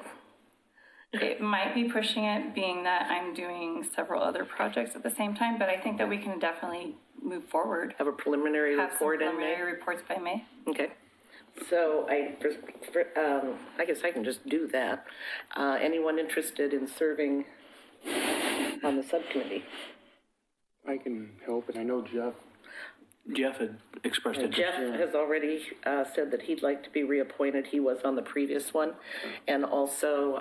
It might be pushing it, being that I'm doing several other projects at the same time, but I think that we can definitely move forward. Have a preliminary Have some report in May? preliminary reports by May. Okay. So I guess I can just do that. Anyone interested in serving on the subcommittee? I can help, and I know Jeff had expressed interest. Jeff has already said that he'd like to be reappointed. He was on the previous one. And also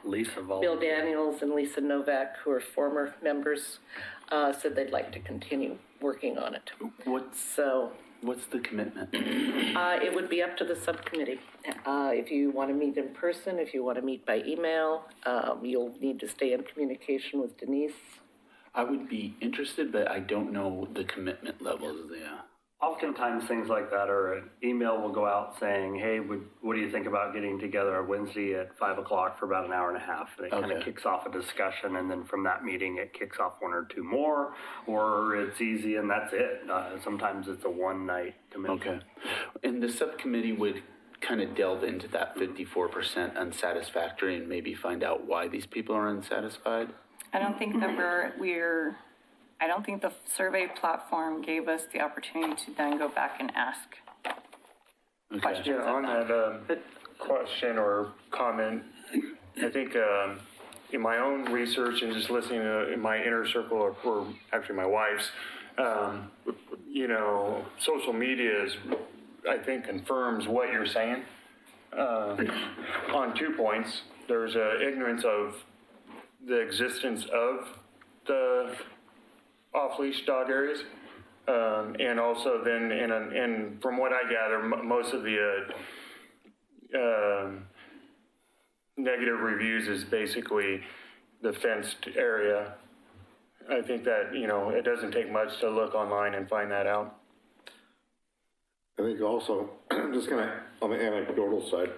Lisa Vol. Bill Daniels and Lisa Novak, who are former members, said they'd like to continue working on it. What's the commitment? It would be up to the subcommittee. If you want to meet in person, if you want to meet by email, you'll need to stay in communication with Denise. I would be interested, but I don't know the commitment levels. Yeah. Oftentimes things like that, or an email will go out saying, hey, what do you think about getting together on Wednesday at 5 o'clock for about an hour and a half? And it kind of kicks off a discussion, and then from that meeting it kicks off one or two more, or it's easy and that's it. Sometimes it's a one-night commitment. Okay. And the subcommittee would kind of delve into that 54% unsatisfactory and maybe find out why these people are unsatisfied? I don't think that I don't think the survey platform gave us the opportunity to then go back and ask questions. Yeah, on that question or comment, I think in my own research and just listening to in my inner circle, or actually my wife's, social media is, I think, confirms what you're saying on 2 points. There's ignorance of the existence of the off-leash dog areas, and also then, and from what I gather, most of the negative reviews is basically the fenced area. I think that, it doesn't take much to look online and find that out. I think also, just kind of on the anecdotal side,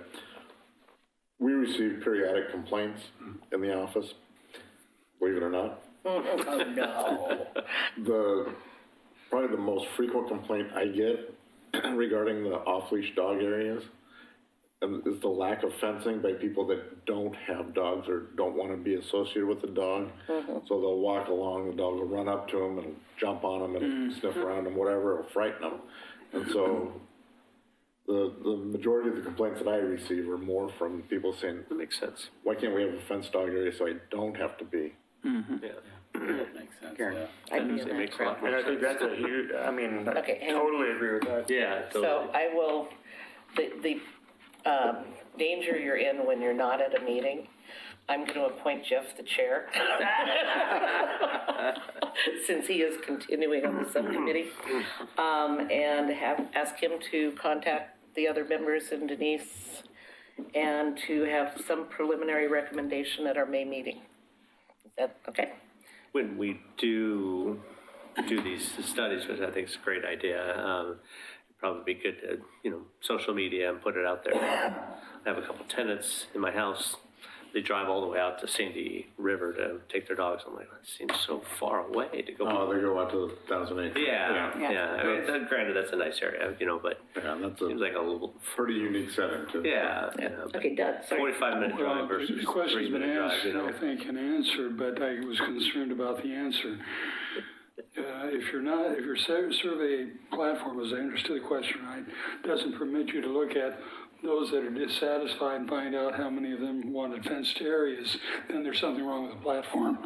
we receive periodic complaints in the office, believe it or not. Oh, no. Probably the most frequent complaint I get regarding the off-leash dog areas is the lack of fencing by people that don't have dogs or don't want to be associated with the dog. So they'll walk along, the dog will run up to them and jump on them and sniff around them, whatever, it'll frighten them. And so the majority of the complaints that I receive are more from people saying, That makes sense. why can't we have a fenced dog area so I don't have to be? Yeah. That makes sense. Here, I'd be in It that makes a lot crowd. more And I think sense. that's a huge, I Okay, hang on. totally agree with that. Yeah, totally. So I will, the danger you're in when you're not at a meeting, I'm going to appoint Jeff the chair. Since he is continuing on the subcommittee, and ask him to contact the other members and Denise, and to have some preliminary recommendation at our May meeting. Is that okay? When we do these studies, which I think is a great idea, it'd probably be good to, social media and put it out there. I have a couple tenants in my house. They drive all the way out to Sandy River to take their dogs. I'm like, that seems so far away to go. Oh, they go out to 2008. Yeah. I mean, granted, that's a nice area, but Yeah, that's seems a like a little. pretty unique setting too. Yeah. Okay, Doug, sorry. 45-minute drive versus The question's been 3-minute asked, drive. I think, and answered, but I was concerned about the answer. If your survey platform, as I understood the question right, doesn't permit you to look at those that are dissatisfied and find out how many of them wanted fenced areas, then there's something wrong with the platform.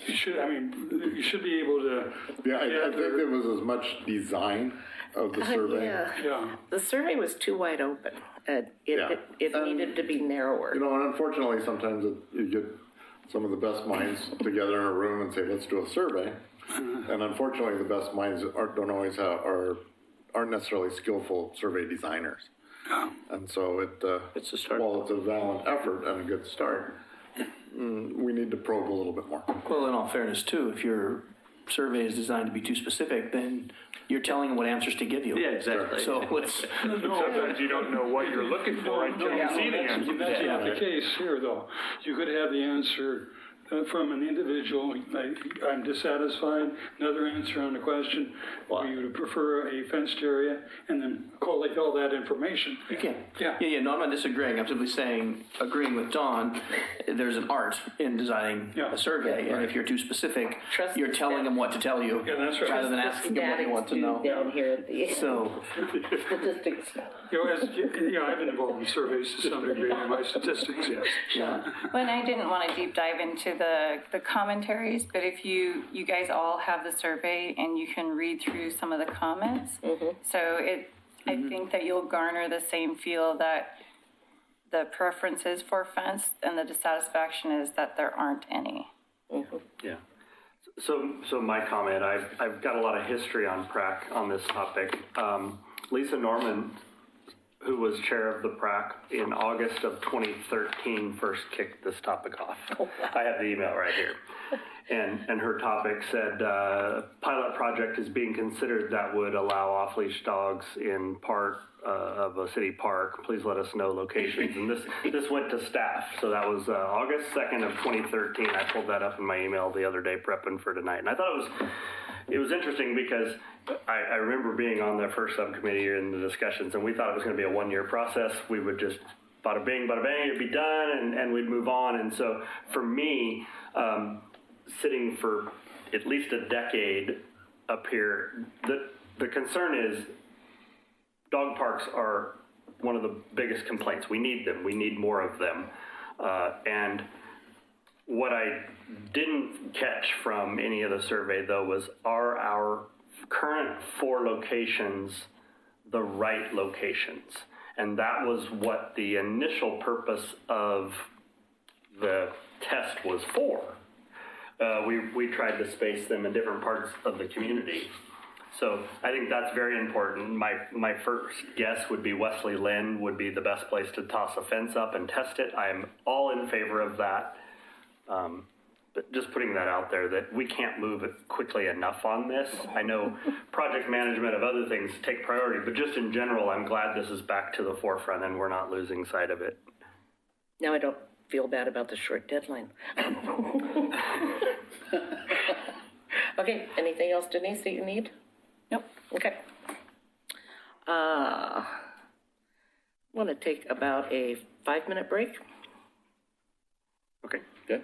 You should be able to. Yeah, I think it was as much design of the survey. Yeah. The survey was too wide open. It needed to be narrower. You know, and unfortunately, sometimes you get some of the best minds together in a room and say, let's do a survey. And unfortunately, the best minds aren't necessarily skillful survey designers. And so It's a start. while it's a valiant effort and a good start, we need to probe a little bit more. Well, in all fairness, too, if your survey is designed to be too specific, then you're telling them what answers to give you. Yeah, exactly. So let's. Sometimes you don't know what you're looking for until you see the answer. That's not the case here, though. You could have the answer from an individual, like, I'm dissatisfied, another answer on the question, you would prefer a fenced area, and then collect all that information. You can. Yeah. No, I'm not disagreeing. I'm simply saying, agreeing with Don, there's an art in designing a survey, and if you're too specific, Trust you're telling them what to tell you, Yeah, that's right. rather than asking them what you want to know. Down here at the So, statistics. I've been involved in surveys to some degree in my statistics, yes. yeah. Well, and I didn't want to deep dive into the commentaries, but if you guys all have the survey and you can read through some of the comments, so I think that you'll garner the same feel that the preference is for fence and the dissatisfaction is that there aren't any. Yeah. So my comment, I've got a lot of history on PrAC on this topic. Lisa Norman, who was chair of the PrAC in August of 2013, first kicked this topic off. I have the email right here. And her topic said, pilot project is being considered that would allow off-leash dogs in part of a city park. Please let us know locations. And this went to staff. So that was August 2nd of 2013. I pulled that up in my email the other day prepping for tonight. And I thought it was interesting because I remember being on the first subcommittee in the discussions, and we thought it was going to be a one-year process. We would just bada bing, bada bang, it'd be done, and we'd move on. And so for me, sitting for at least a decade up here, the concern is dog parks are one of the biggest complaints. We need them. We need more of them. And what I didn't catch from any of the survey, though, was are our current 4 locations the right locations? And that was what the initial purpose of the test was for. We tried to space them in different parts of the community. So I think that's very important. My first guess would be Wesley Lynn would be the best place to toss a fence up and test it. I am all in favor of that. But just putting that out there that we can't move it quickly enough on this. I know project management of other things take priority, but just in general, I'm glad this is back to the forefront and we're not losing sight of it. Now I don't feel bad about the short deadline. Okay, anything else, Denise, that you need? Nope. Okay. Want to take about a 5-minute break? Okay. Okay.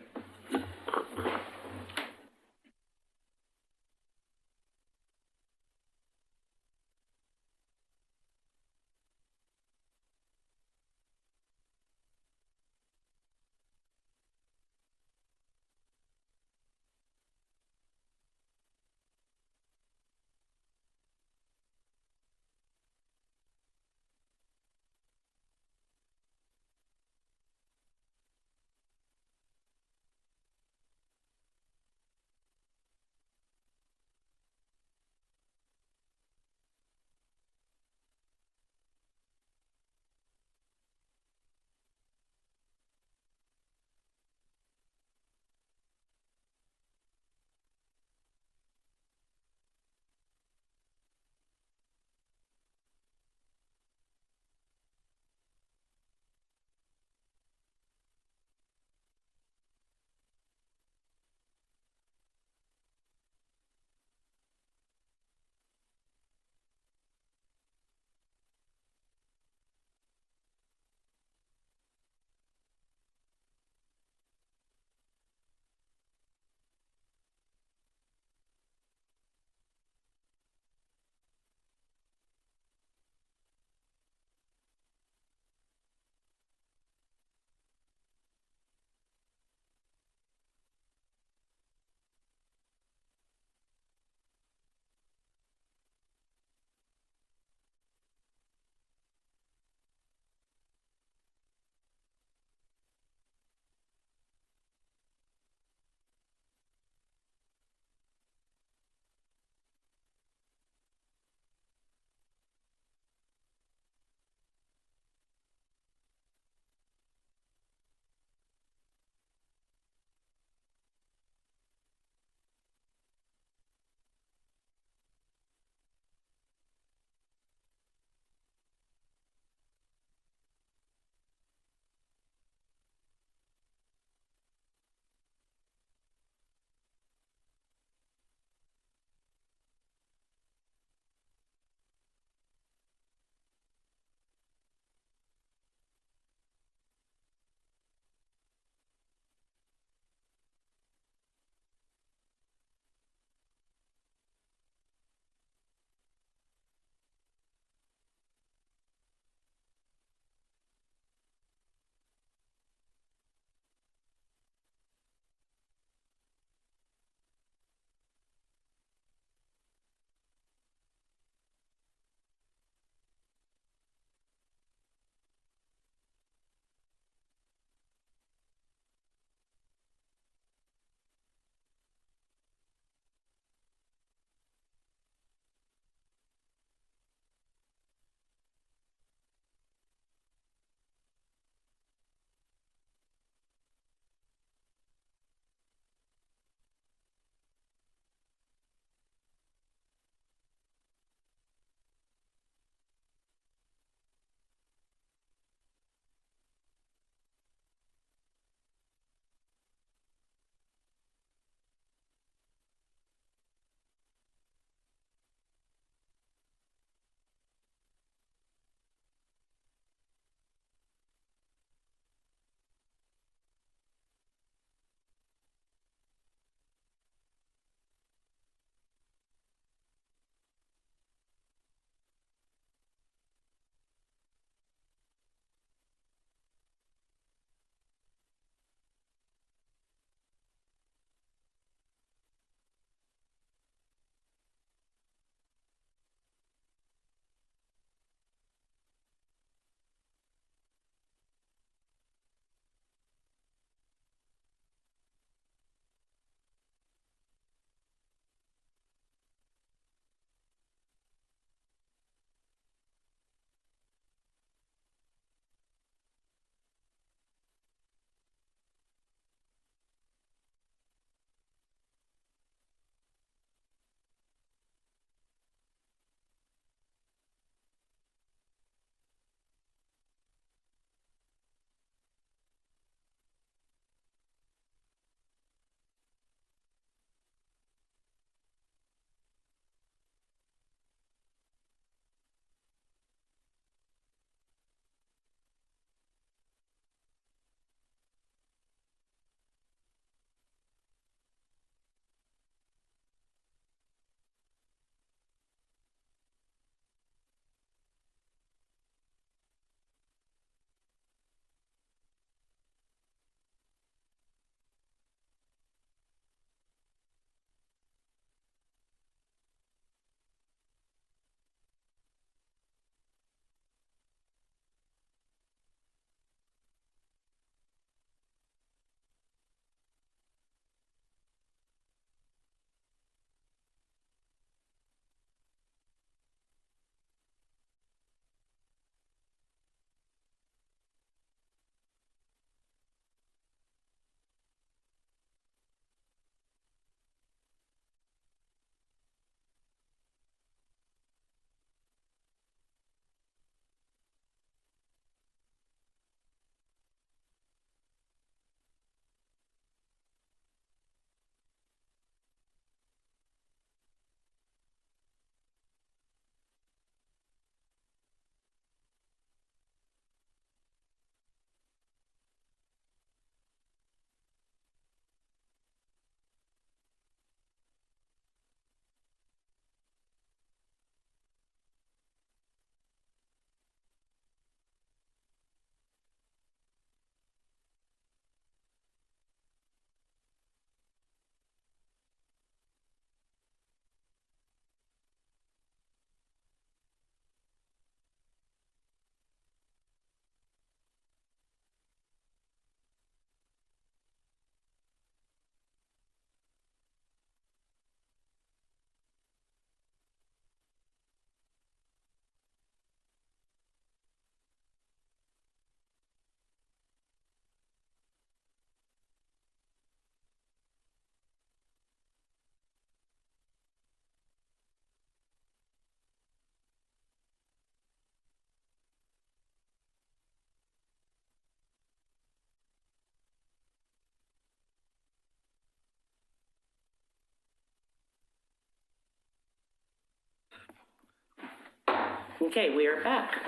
Okay, we are back.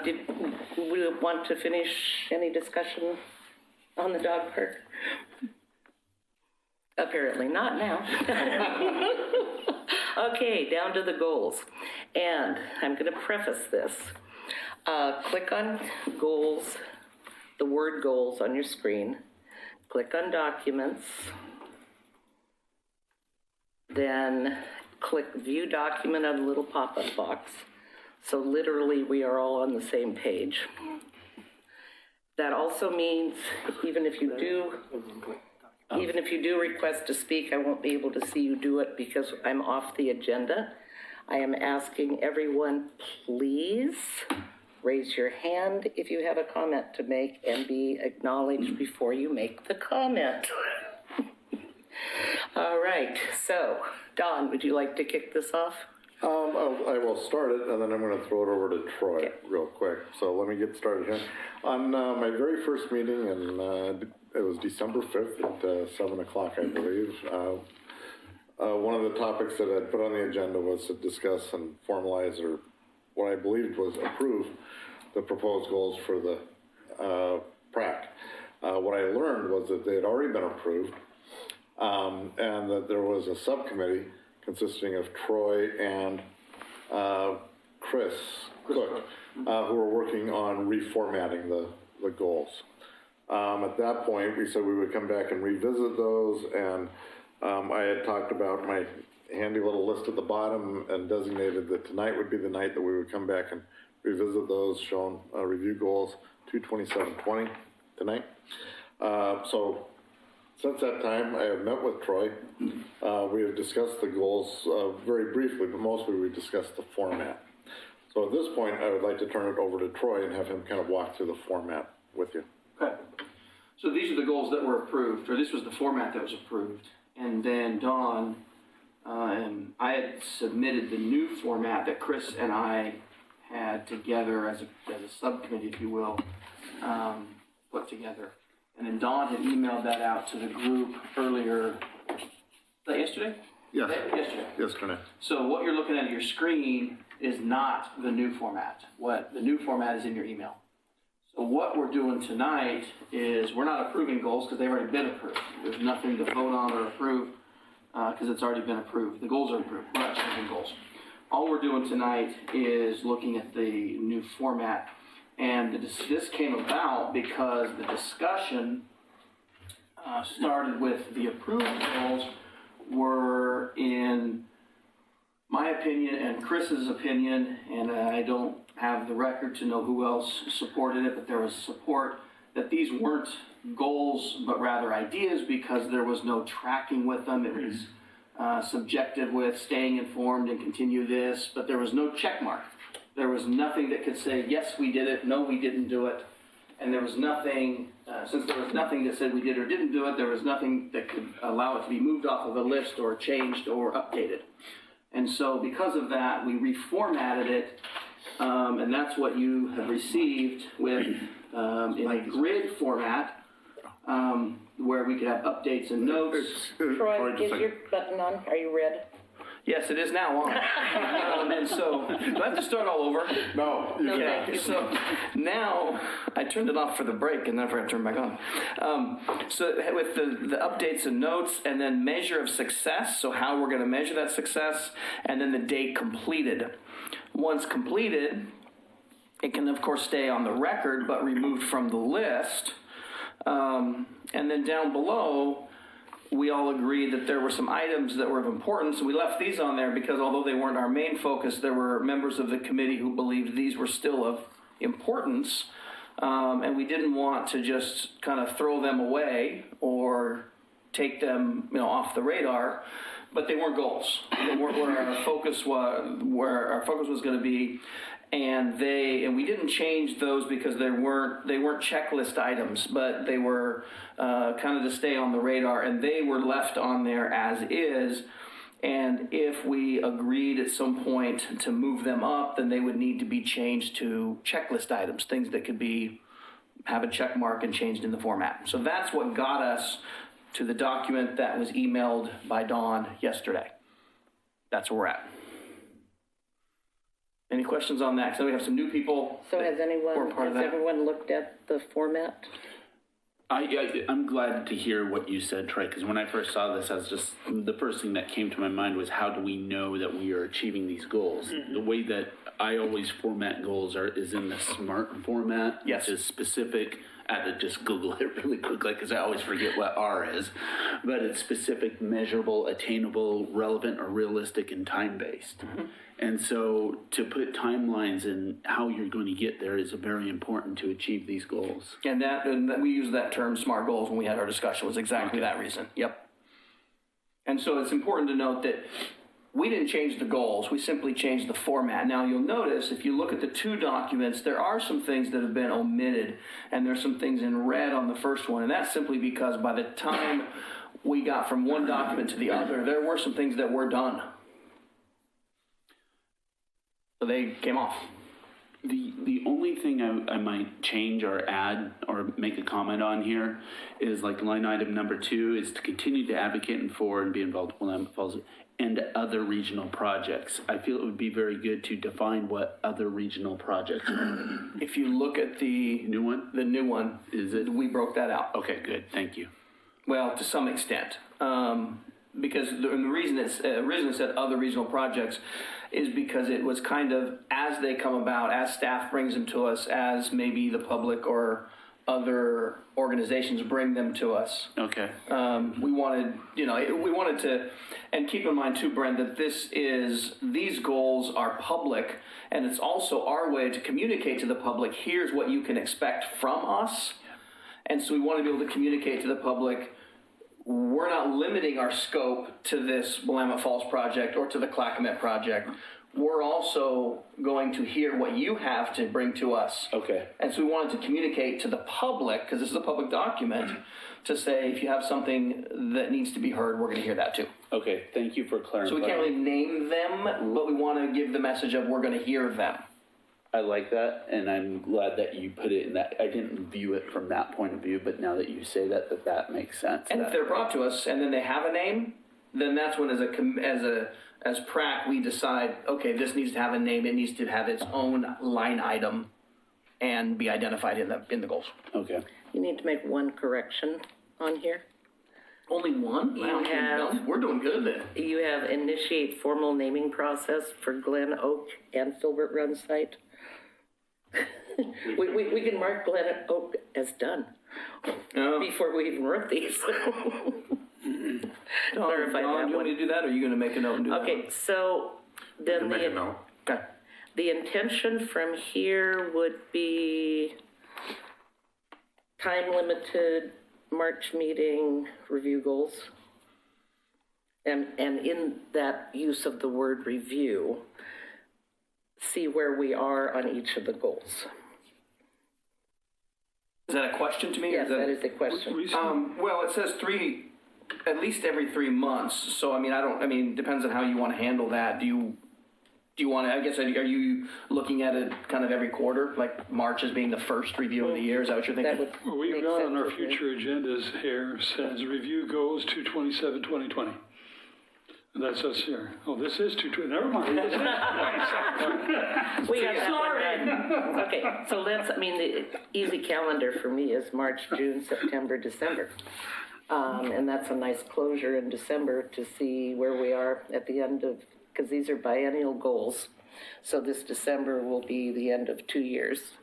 Did we want to finish any discussion on the dog park? Apparently not now. Okay, down to the goals. And I'm going to preface this. Click on goals, the word goals on your screen. Click on documents. Then click view document on the little pop-up box. So literally we are all on the same page. That also means even if you do request to speak, I won't be able to see you do it because I'm off the agenda. I am asking everyone, please raise your hand if you have a comment to make and be acknowledged before you make the comment. All right, so Don, would you like to kick this off? I will start it, and then I'm going to throw it over to Troy real quick. So let me get started here. On my very first meeting, and it was December 5th at 7 o'clock, I believe, one of the topics that I'd put on the agenda was to discuss and formalize, or what I believed was approve, the proposed goals for the PrAC. What I learned was that they had already been approved, and that there was a subcommittee consisting of Troy and Chris Cook, who were working on reformatting the goals. At that point, we said we would come back and revisit those, and I had talked about my handy little list at the bottom and designated that tonight would be the night that we would come back and revisit those, shown review goals 22720 tonight. So since that time, I have met with Troy. We have discussed the goals very briefly, but mostly we discussed the format. So at this point, I would like to turn it over to Troy and have him kind of walk through the format with you. Okay. So these are the goals that were approved, or this was the format that was approved. And then Dawn and I had submitted the new format that Chris and I had together as a subcommittee, if you will, put together. And then Dawn had emailed that out to the group earlier. Was that yesterday? Yes. Yesterday. Yesterday. So what you're looking at your screen is not the new format. What the new format is in your email. So what we're doing tonight is we're not approving goals because they've already been approved. There's nothing to vote on or approve because it's already been approved. The goals are approved. We're not changing goals. All we're doing tonight is looking at the new format. And this came about because the discussion started with the approved goals were, in my opinion and Chris's opinion, and I don't have the record to know who else supported it, but there was support that these weren't goals, but rather ideas because there was no tracking with them. It was subjective with staying informed and continue this, but there was no check mark. There was nothing that could say, yes, we did it, no, we didn't do it. And there was nothing, since there was nothing that said we did or didn't do it, there was nothing that could allow it to be moved off of a list or changed or updated. And so because of that, we reformatted it, and that's what you have received with in a grid format, where we could have updates and notes. Troy, is your button on? Are you red? Yes, it is now on. And so, do I have to start all over? No, you Okay, can't. so now I turned it off for the break and then I forgot to turn it back on. So with the updates and notes, and then measure of success, so how we're going to measure that success, and then the date completed. Once completed, it can of course stay on the record but removed from the list. And then down below, we all agreed that there were some items that were of importance, and we left these on there because although they weren't our main focus, there were members of the committee who believed these were still of importance, and we didn't want to just kind of throw them away or take them, off the radar. But they weren't goals. They weren't where our focus was going to be. And we didn't change those because they weren't checklist items, but they were kind of to stay on the radar, and they were left on there as is. And if we agreed at some point to move them up, then they would need to be changed to checklist items, things that could have a check mark and changed in the format. So that's what got us to the document that was emailed by Dawn yesterday. That's where we're at. Any questions on that? So we have some new people. So has We're part of that. everyone looked at the format? I'm glad to hear what you said, Troy, because when I first saw this, the first thing that came to my mind was how do we know that we are achieving these goals? The way that I always format goals is in the SMART format, Yes. which is specific. I had to just Google it really quickly because I always forget what R is, but it's specific, measurable, attainable, relevant, or realistic, and time-based. And so to put timelines in how you're going to get there is very important to achieve these goals. And that we used that term SMART goals when we had our discussion was exactly that reason. Yep. And so it's important to note that we didn't change the goals. We simply changed the format. Now you'll notice if you look at the two documents, there are some things that have been omitted and there's some things in red on the first one. And that's simply because by the time we got from one document to the other, there were some things that were done. So they came off. The only thing I might change or add or make a comment on here is like line item number 2 is to continue to advocate for and be involved with Willamette Falls and other regional projects. I feel it would be very good to define what other regional projects are. If you look at the New one? the new one, Is it? we broke that out. Okay, good. Thank you. Well, to some extent, because the reason it's originally said other regional projects is because it was kind of as they come about, as staff brings them to us, as maybe the public or other organizations bring them to us. Okay. We wanted to, and keep in mind too, Brent, that these goals are public, and it's also our way to communicate to the public, here's what you can expect from us. And so we want to be able to communicate to the public, we're not limiting our scope to this Willamette Falls project or to the Clackamas project. We're also going to hear what you have to bring to us. Okay. And so we wanted to communicate to the public, because this is a public document, to say if you have something that needs to be heard, we're going to hear that too. Okay, thank you for clarifying. So we can't really name them, but we want to give the message of we're going to hear them. I like that, and I'm glad that you put it in that. I didn't view it from that point of view, but now that you say that makes sense. And if they're brought to us and then they have a name, then that's when as PrAC we decide, okay, this needs to have a name, it needs to have its own line item and be identified in the goals. Okay. You need to make one correction on here. Only one? We're doing good then. You have initiate formal naming process for Glen Oak and Filbert Run site. we can mark Glen Oak as done before we even wrote these. Clarify Don, that do you want me to do that, or are you going to make a note and do that? Okay, so then Make a note. Okay. the intention from here would be time-limited March meeting review goals. And in that use of the word review, see where we are on each of the goals. Is that a question to me? Yes, that is a question. Well, it says at least every 3 months. So, depends on how you want to handle that. Do you want to, I guess, are you looking at it kind of every quarter, like March as being the first review of the year? Is that what you're thinking? That would Well, we've make got sense on our with me. future agendas here says review goals 2/27/2020. And that's us here. Oh, this is 2/20. Never mind. We got that one done. Okay, so the easy calendar for me is March, June, September, December. And that's a nice closure in December to see where we are at the end of, because these are biennial goals. So this December will be the end of 2 years.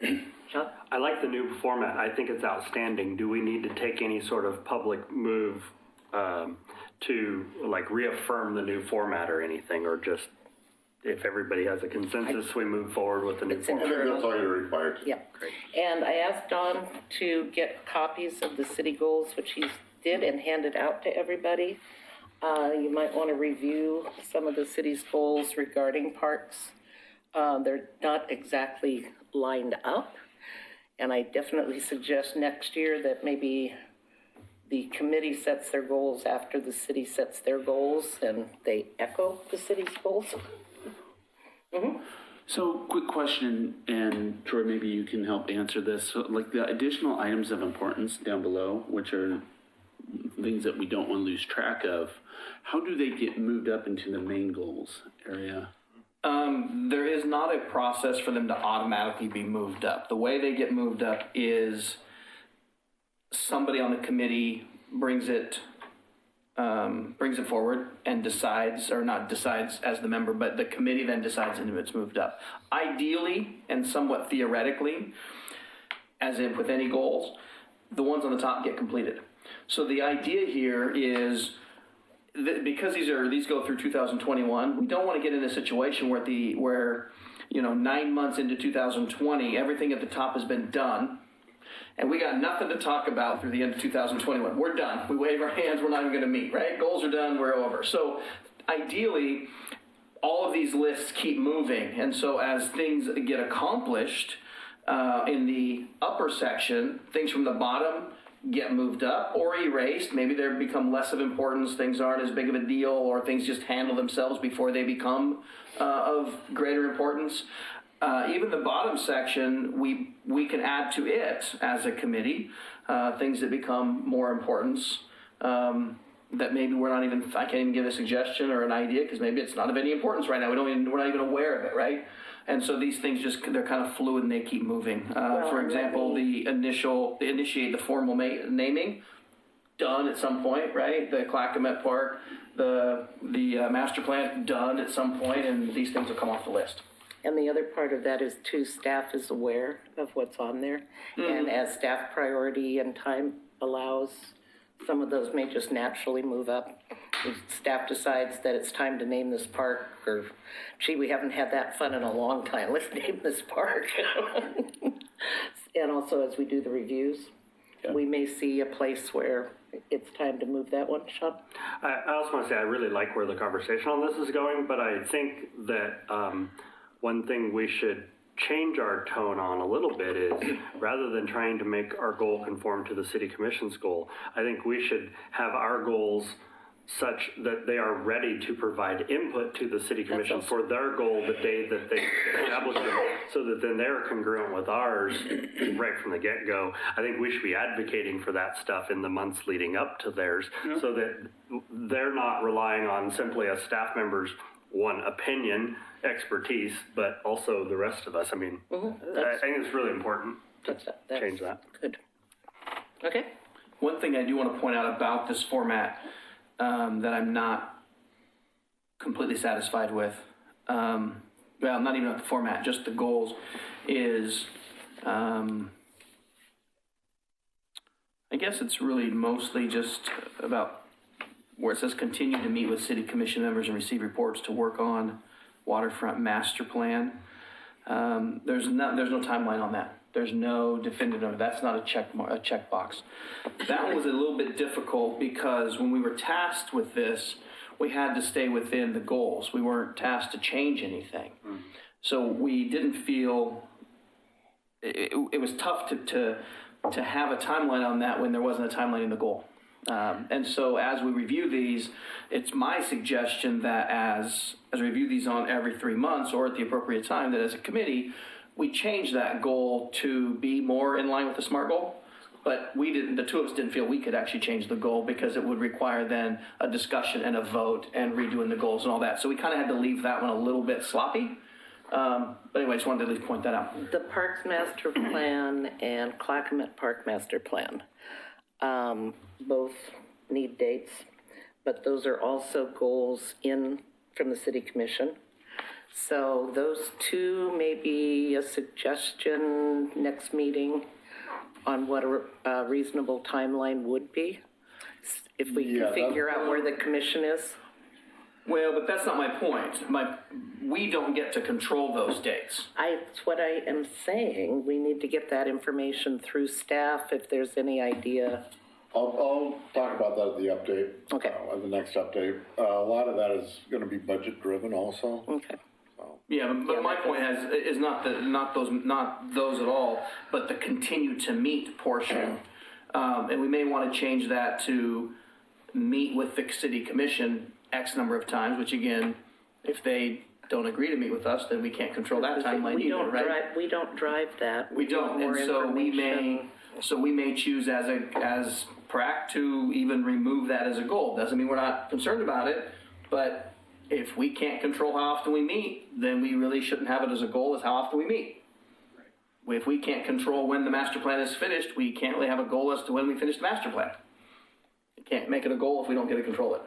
John? I like the new format. I think it's outstanding. Do we need to take any sort of public move to reaffirm the new format or anything, or just if everybody has a consensus, we move forward with the new format? I think that's all you're required. Yeah. And I asked Don to get copies of the city goals, which he did and handed out to everybody. You might want to review some of the city's goals regarding parks. They're not exactly lined up. And I definitely suggest next year that maybe the committee sets their goals after the city sets their goals and they echo the city's goals. Mm-hmm. So, quick question, and Troy, maybe you can help answer this. So, like the additional items of importance down below, which are things that we don't want to lose track of, how do they get moved up into the main goals area? There is not a process for them to automatically be moved up. The way they get moved up is somebody on the committee brings it forward and decides, or not decides as the member, but the committee then decides if it's moved up. Ideally, and somewhat theoretically, as in with any goals, the ones on the top get completed. So the idea here is because these go through 2021, we don't want to get in a situation where 9 months into 2020, everything at the top has been done, and we got nothing to talk about through the end of 2021. We're done. We wave our hands. We're not even going to meet, right? Goals are done. We're over. So ideally, all of these lists keep moving, and so as things get accomplished in the upper section, things from the bottom get moved up or erased. Maybe they become less of importance, things aren't as big of a deal, or things just handle themselves before they become of greater importance. Even the bottom section, we can add to it as a committee things that become more importance that maybe I can't even give a suggestion or an idea because maybe it's not of any importance right now. We're not even aware of it, right? And so these things they're kind of fluid and they keep moving. For example, they initiate the formal naming, done at some point, right? The Clackamas Park, the master plan, done at some point, and these things will come off the list. And the other part of that is too, staff is aware of what's on there. Mm-hmm. And as staff priority and time allows, some of those may just naturally move up. If staff decides that it's time to name this park, or, gee, we haven't had that fun in a long time, let's name this park. And also as we do the reviews, we may see a place where it's time to move that one, Sean. I also want to say I really like where the conversation on this is going, but I think that one thing we should change our tone on a little bit is rather than trying to make our goal conform to the city commission's goal, I think we should have our goals such that they are ready to provide input to the city commission for their goal the day that they establish them, so that then they're congruent with ours right from the get-go. I think we should be advocating for that stuff in the months leading up to theirs, so that they're not relying on simply a staff member's one opinion, expertise, but also the rest of us. I mean, I think it's really important to change that. Good. Okay. One thing I do want to point out about this format that I'm not completely satisfied with, well, not even the format, just the goals, is I guess it's really mostly just about where it says continue to meet with city commission members and receive reports to work on waterfront master plan. There's no timeline on that. There's no definitive. That's not a checkbox. That one was a little bit difficult because when we were tasked with this, we had to stay within the goals. We weren't tasked to change anything. So we didn't feel it was tough to have a timeline on that when there wasn't a timeline in the goal. And so as we review these, it's my suggestion that as we review these on every 3 months or at the appropriate time, that as a committee, we change that goal to be more in line with the SMART goal. But the two of us didn't feel we could actually change the goal because it would require then a discussion and a vote and redoing the goals and all that. So we kind of had to leave that one a little bit sloppy. But anyway, I just wanted to at least point that out. The Parks Master Plan and Clackamas Park Master Plan. Both need dates, but those are also goals from the City Commission. So those two may be a suggestion next meeting on what a reasonable timeline would be, if we can figure out where the commission is. Well, but that's not my point. We don't get to control those dates. That's what I am saying. We need to get that information through staff if there's any idea. I'll talk about that at the update. Okay. At the next update. A lot of that is going to be budget driven also. Okay. Yeah, but my point is not those at all, but the continue to meet portion. And we may want to change that to meet with the city commission X number of times, which again, if they don't agree to meet with us, then we can't control that timeline either, right? We don't drive that. We don't, and so we may choose as PRAC to even remove that as a goal. Doesn't mean we're not concerned about it, but if we can't control how often we meet, then we really shouldn't have it as a goal as how often we meet. If we can't control when the master plan is finished, we can't really have a goal as to when we finish the master plan. You can't make it a goal if we don't get to control it.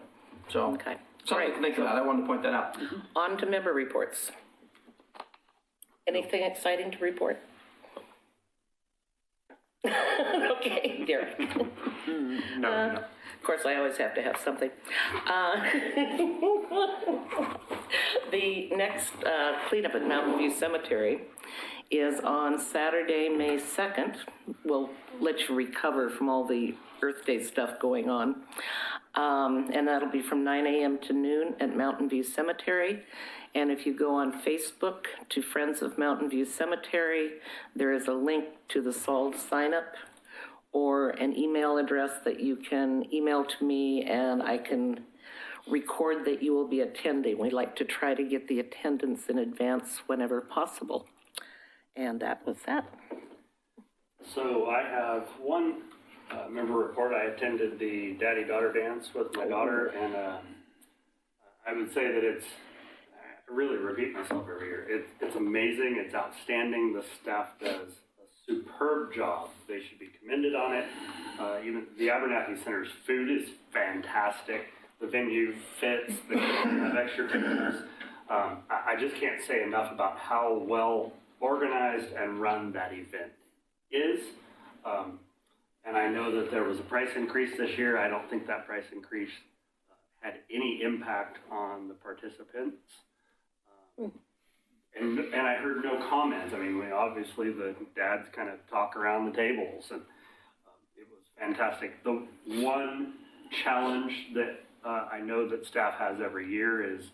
So, Okay. something to think about. I wanted to point that out. On to member reports. Anything exciting to report? Okay, Derek. No. Of course, I always have to have something. The next cleanup at Mountain View Cemetery is on Saturday, May 2nd. We'll let you recover from all the Earth Day stuff going on. And that'll be from 9 a.m. to noon at Mountain View Cemetery. And if you go on Facebook to Friends of Mountain View Cemetery, there is a link to the SALD sign-up or an email address that you can email to me, and I can record that you will be attending. We like to try to get the attendance in advance whenever possible. And that was that. So I have one member report. I attended the daddy-daughter dance with my daughter, and I would say that it's, I really repeat myself every year. It's amazing. It's outstanding. The staff does a superb job. They should be commended on it. Even the Abernathy Center's food is fantastic. The venue fits. The kids have extra pictures. I just can't say enough about how well organized and run that event is. And I know that there was a price increase this year. I don't think that price increase had any impact on the participants. And I heard no comments. I mean, obviously the dads kind of talk around the tables, and it was fantastic. The one challenge that I know that staff has every year is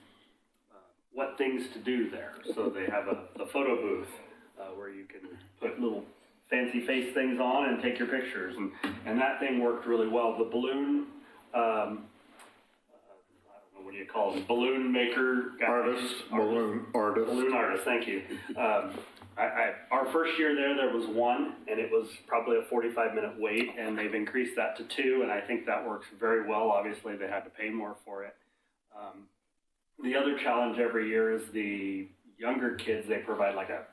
what things to do there. So they have a photo booth where you can put little fancy face things on and take your pictures, and that thing worked really well. The balloon, I don't know, what do you call it? Balloon maker guy. Balloon artist. Balloon artist, thank you. Our first year there was one, and it was probably a 45-minute wait, and they've increased that to 2, and I think that works very well. Obviously, they had to pay more for it. The other challenge every year is the younger kids, they provide like a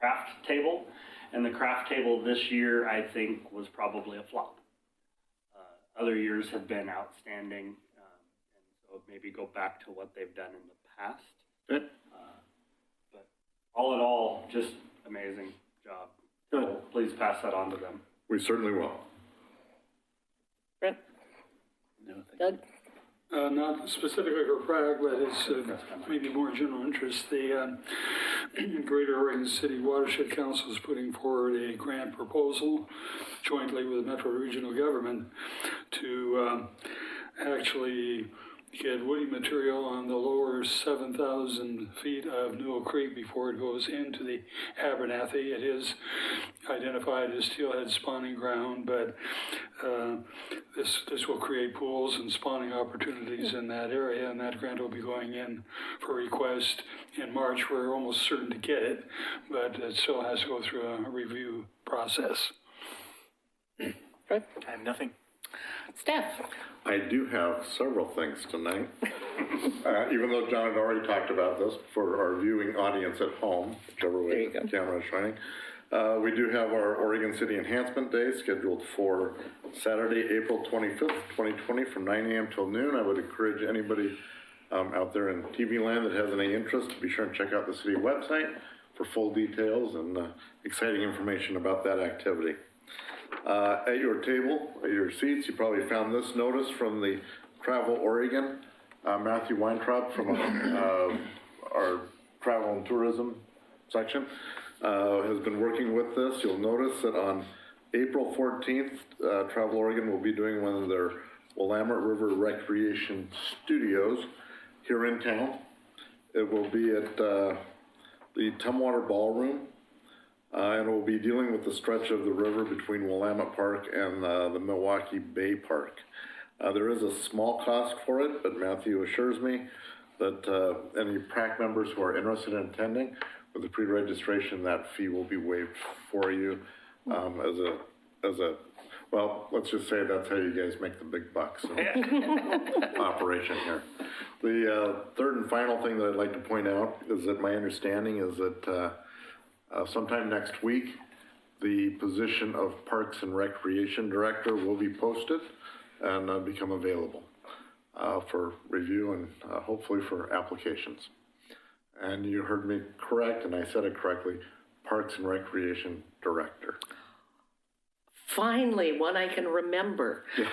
craft table, and the craft table this year, I think, was probably a flop. Other years have been outstanding, and so maybe go back to what they've done in the past. Good. But all in all, just amazing job. Good. So please pass that on to them. We certainly will. Brent? No, thank Doug? Not specifically for Prague, but it's maybe more general interest. The Greater Oregon City Watershed Council is putting forward a grant proposal jointly with the Metro Regional Government to actually get woody material on the lower 7,000 feet of Newell Creek before it goes into the Abernathy. It is identified as steelhead spawning ground, but this will create pools and spawning opportunities in that area, and that grant will be going in for request in March. We're almost certain to get it, but it still has to go through a review process. Fred? I have nothing. Staff? I do have several things tonight. Even though John had already talked about this for our viewing audience at home, whichever way the camera is shining. We do have our Oregon City Enhancement Day scheduled for Saturday, April 25th, 2020 from 9 a.m. till noon. I would encourage anybody out there in TV land that has any interest to be sure and check out the city website for full details and exciting information about that activity. At your table, at your seats, you probably found this notice from the Travel Oregon. Matthew Weintraub from our travel and tourism section has been working with this. You'll notice that on April 14th, Travel Oregon will be doing one of their Willamette River Recreation Studios here in town. It will be at the Tumwater Ballroom. And we'll be dealing with the stretch of the river between Willamette Park and the Milwaukee Bay Park. There is a small cost for it, but Matthew assures me that any PRAC members who are interested in attending, with the pre-registration, that fee will be waived for you as a well, let's just say that's how you guys make the big bucks. So, operation here. The third and final thing that I'd like to point out is that my understanding is that sometime next week, the position of Parks and Recreation Director will be posted and become available for review and hopefully for applications. And you heard me correct, and I said it correctly, Parks and Recreation Director. Finally, one I can remember. Yeah.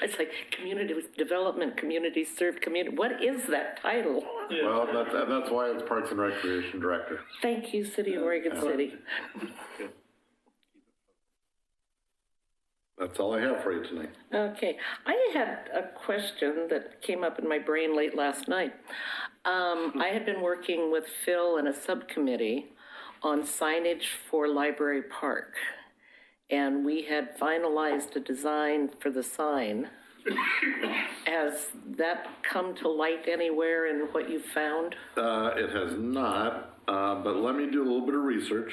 It's like community development, community served, community. What is that title? Yeah. Well, that's why it's Parks and Recreation Director. Thank you, City of Oregon City. That's all I have for you tonight. Okay. I had a question that came up in my brain late last night. I had been working with Phil in a subcommittee on signage for Library Park, and we had finalized a design for the sign. Has that come to light anywhere in what you found? It has not, but let me do a little bit of research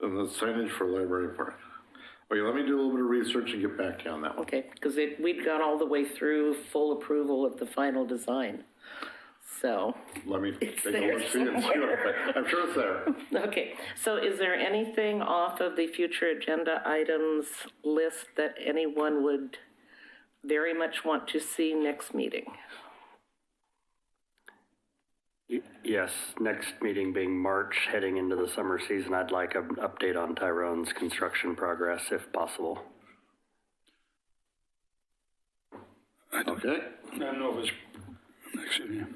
on the signage for Library Park. Okay, let me do a little bit of research and get back to you on that one. Okay, because we'd gone all the way through full approval of the final design. So. Let me take a look, see and see what I'm sure it's there. Okay, so is there anything off of the future agenda items list that anyone would very much want to see next meeting? Yes, next meeting being March, heading into the summer season, I'd like an update on Tyrone's construction progress if possible. Okay. I don't know if it's next year.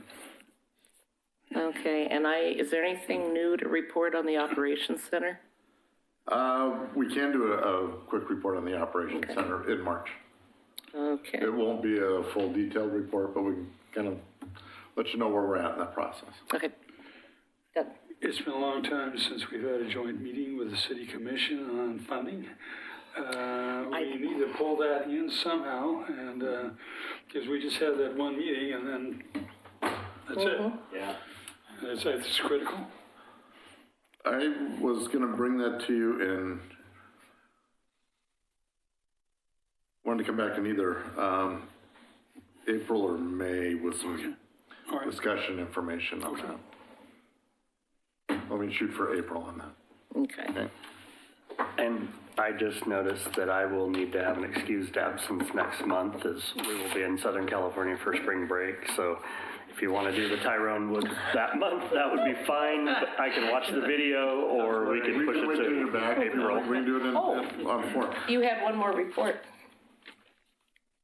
Okay, and is there anything new to report on the Operations Center? We can do a quick report on the Operations Center in March. Okay. It won't be a full detailed report, but we can kind of let you know where we're at in that process. Okay. Done. It's been a long time since we've had a joint meeting with the City Commission on funding. We need to pull that in somehow, and because we just had that one meeting, and then that's it. Yeah. It's critical. I was going to bring that to you in, wanted to come back in either April or May with some discussion information on that. Let me shoot for April on that. Okay. And I just noticed that I will need to have an excused absence next month as we will be in Southern California for spring break. So if you want to do the Tyrone Woods that month, that would be fine. I can watch the video or we can push it to April. We can do it on the 4th. You had one more report.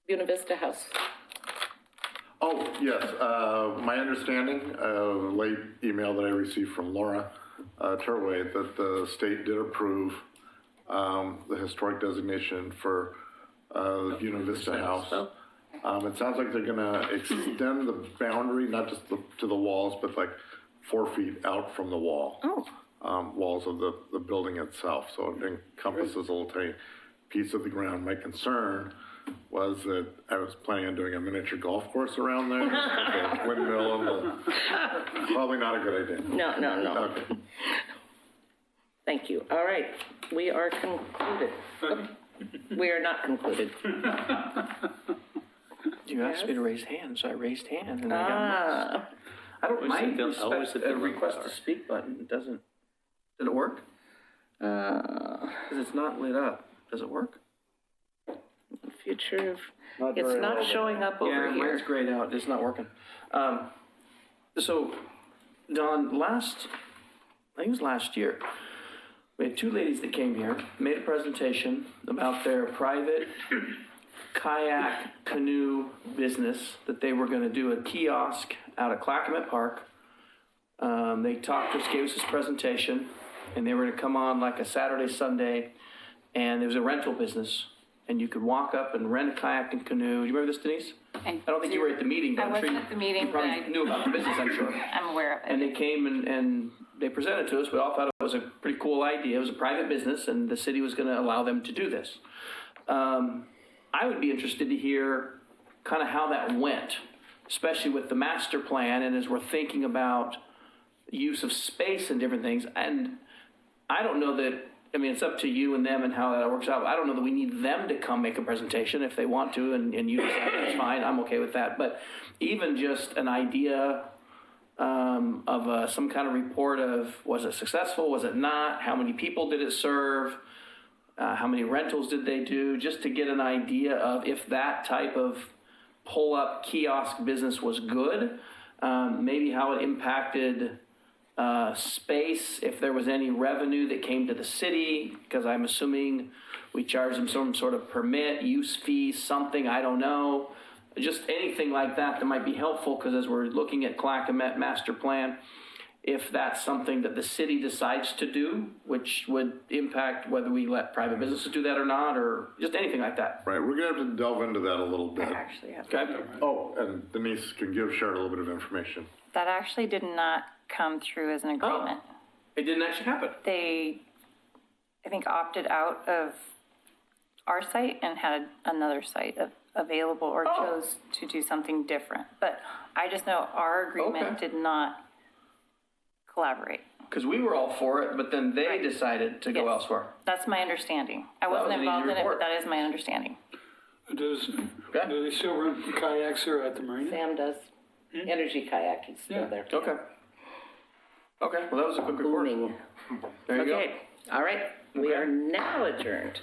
Buena Vista House. Oh, yes. My understanding, late email that I received from Laura Turway, that the state did approve the historic designation for the Buena Vista House. It sounds like they're going to extend the boundary, not just to the walls, but like 4 feet out from the wall. Walls of the building itself. So it encompasses a little tiny piece of the ground. My concern was that I was planning on doing a miniature golf course around there, like a windmill, and probably not a good idea. No. Okay. Thank you. All right, we are concluded. We are not concluded. You asked me to raise hand, so I raised hand, and I got missed. I don't mind a request to speak button. It doesn't. Did it work? Because it's not lit up. Does it work? Future of, it's not showing up over yeah, here. Mine's grayed out. It's not working. So, Don, I think it was last year, we had 2 ladies that came here, made a presentation about their private kayak canoe business, that they were going to do a kiosk out at Clackamas Park. They talked to us, gave us this presentation, and they were going to come on like a Saturday, Sunday, and there was a rental business. And you could walk up and rent a kayak and canoe. Do you remember this, Denise? I don't think you were at the meeting, but I wasn't at the meeting, you probably but knew about the business, I'm sure. I'm aware of it. And they came and they presented to us. We all thought it was a pretty cool idea. It was a private business, and the city was going to allow them to do this. I would be interested to hear kind of how that went, especially with the master plan, and as we're thinking about use of space and different things. And I don't know that I mean, it's up to you and them and how that works out. I don't know that we need them to come make a presentation if they want to, and you decide that's fine. I'm okay with that. But even just an idea of some kind of report of, was it successful, was it not, how many people did it serve, how many rentals did they do, just to get an idea of if that type of pull-up kiosk business was good, maybe how it impacted space, if there was any revenue that came to the city, because I'm assuming we charge them some sort of permit, use fee, something, I don't know. Just anything like that might be helpful, because as we're looking at Clackamas master plan, if that's something that the city decides to do, which would impact whether we let private businesses do that or not, or just anything like that. Right, we're gonna have to delve into that a little bit. I actually have. Okay? Oh, and Denise can give Sharon a little bit of information. That actually did not come through as an agreement. It didn't actually happen. They, I think, opted out of our site and had another site available or chose to do something different. But I just know our agreement did not collaborate. Because we were all for it, but then they decided to go Yes. elsewhere. That's my understanding. I was wasn't an easy involved in it, report. but that is my understanding. Do they still run kayaks there at the marina? Sam does. Energy kayak is still Yeah. there. Okay. Okay, well, that was a quick report. Booming. There you go. Okay, all right, we are now adjourned.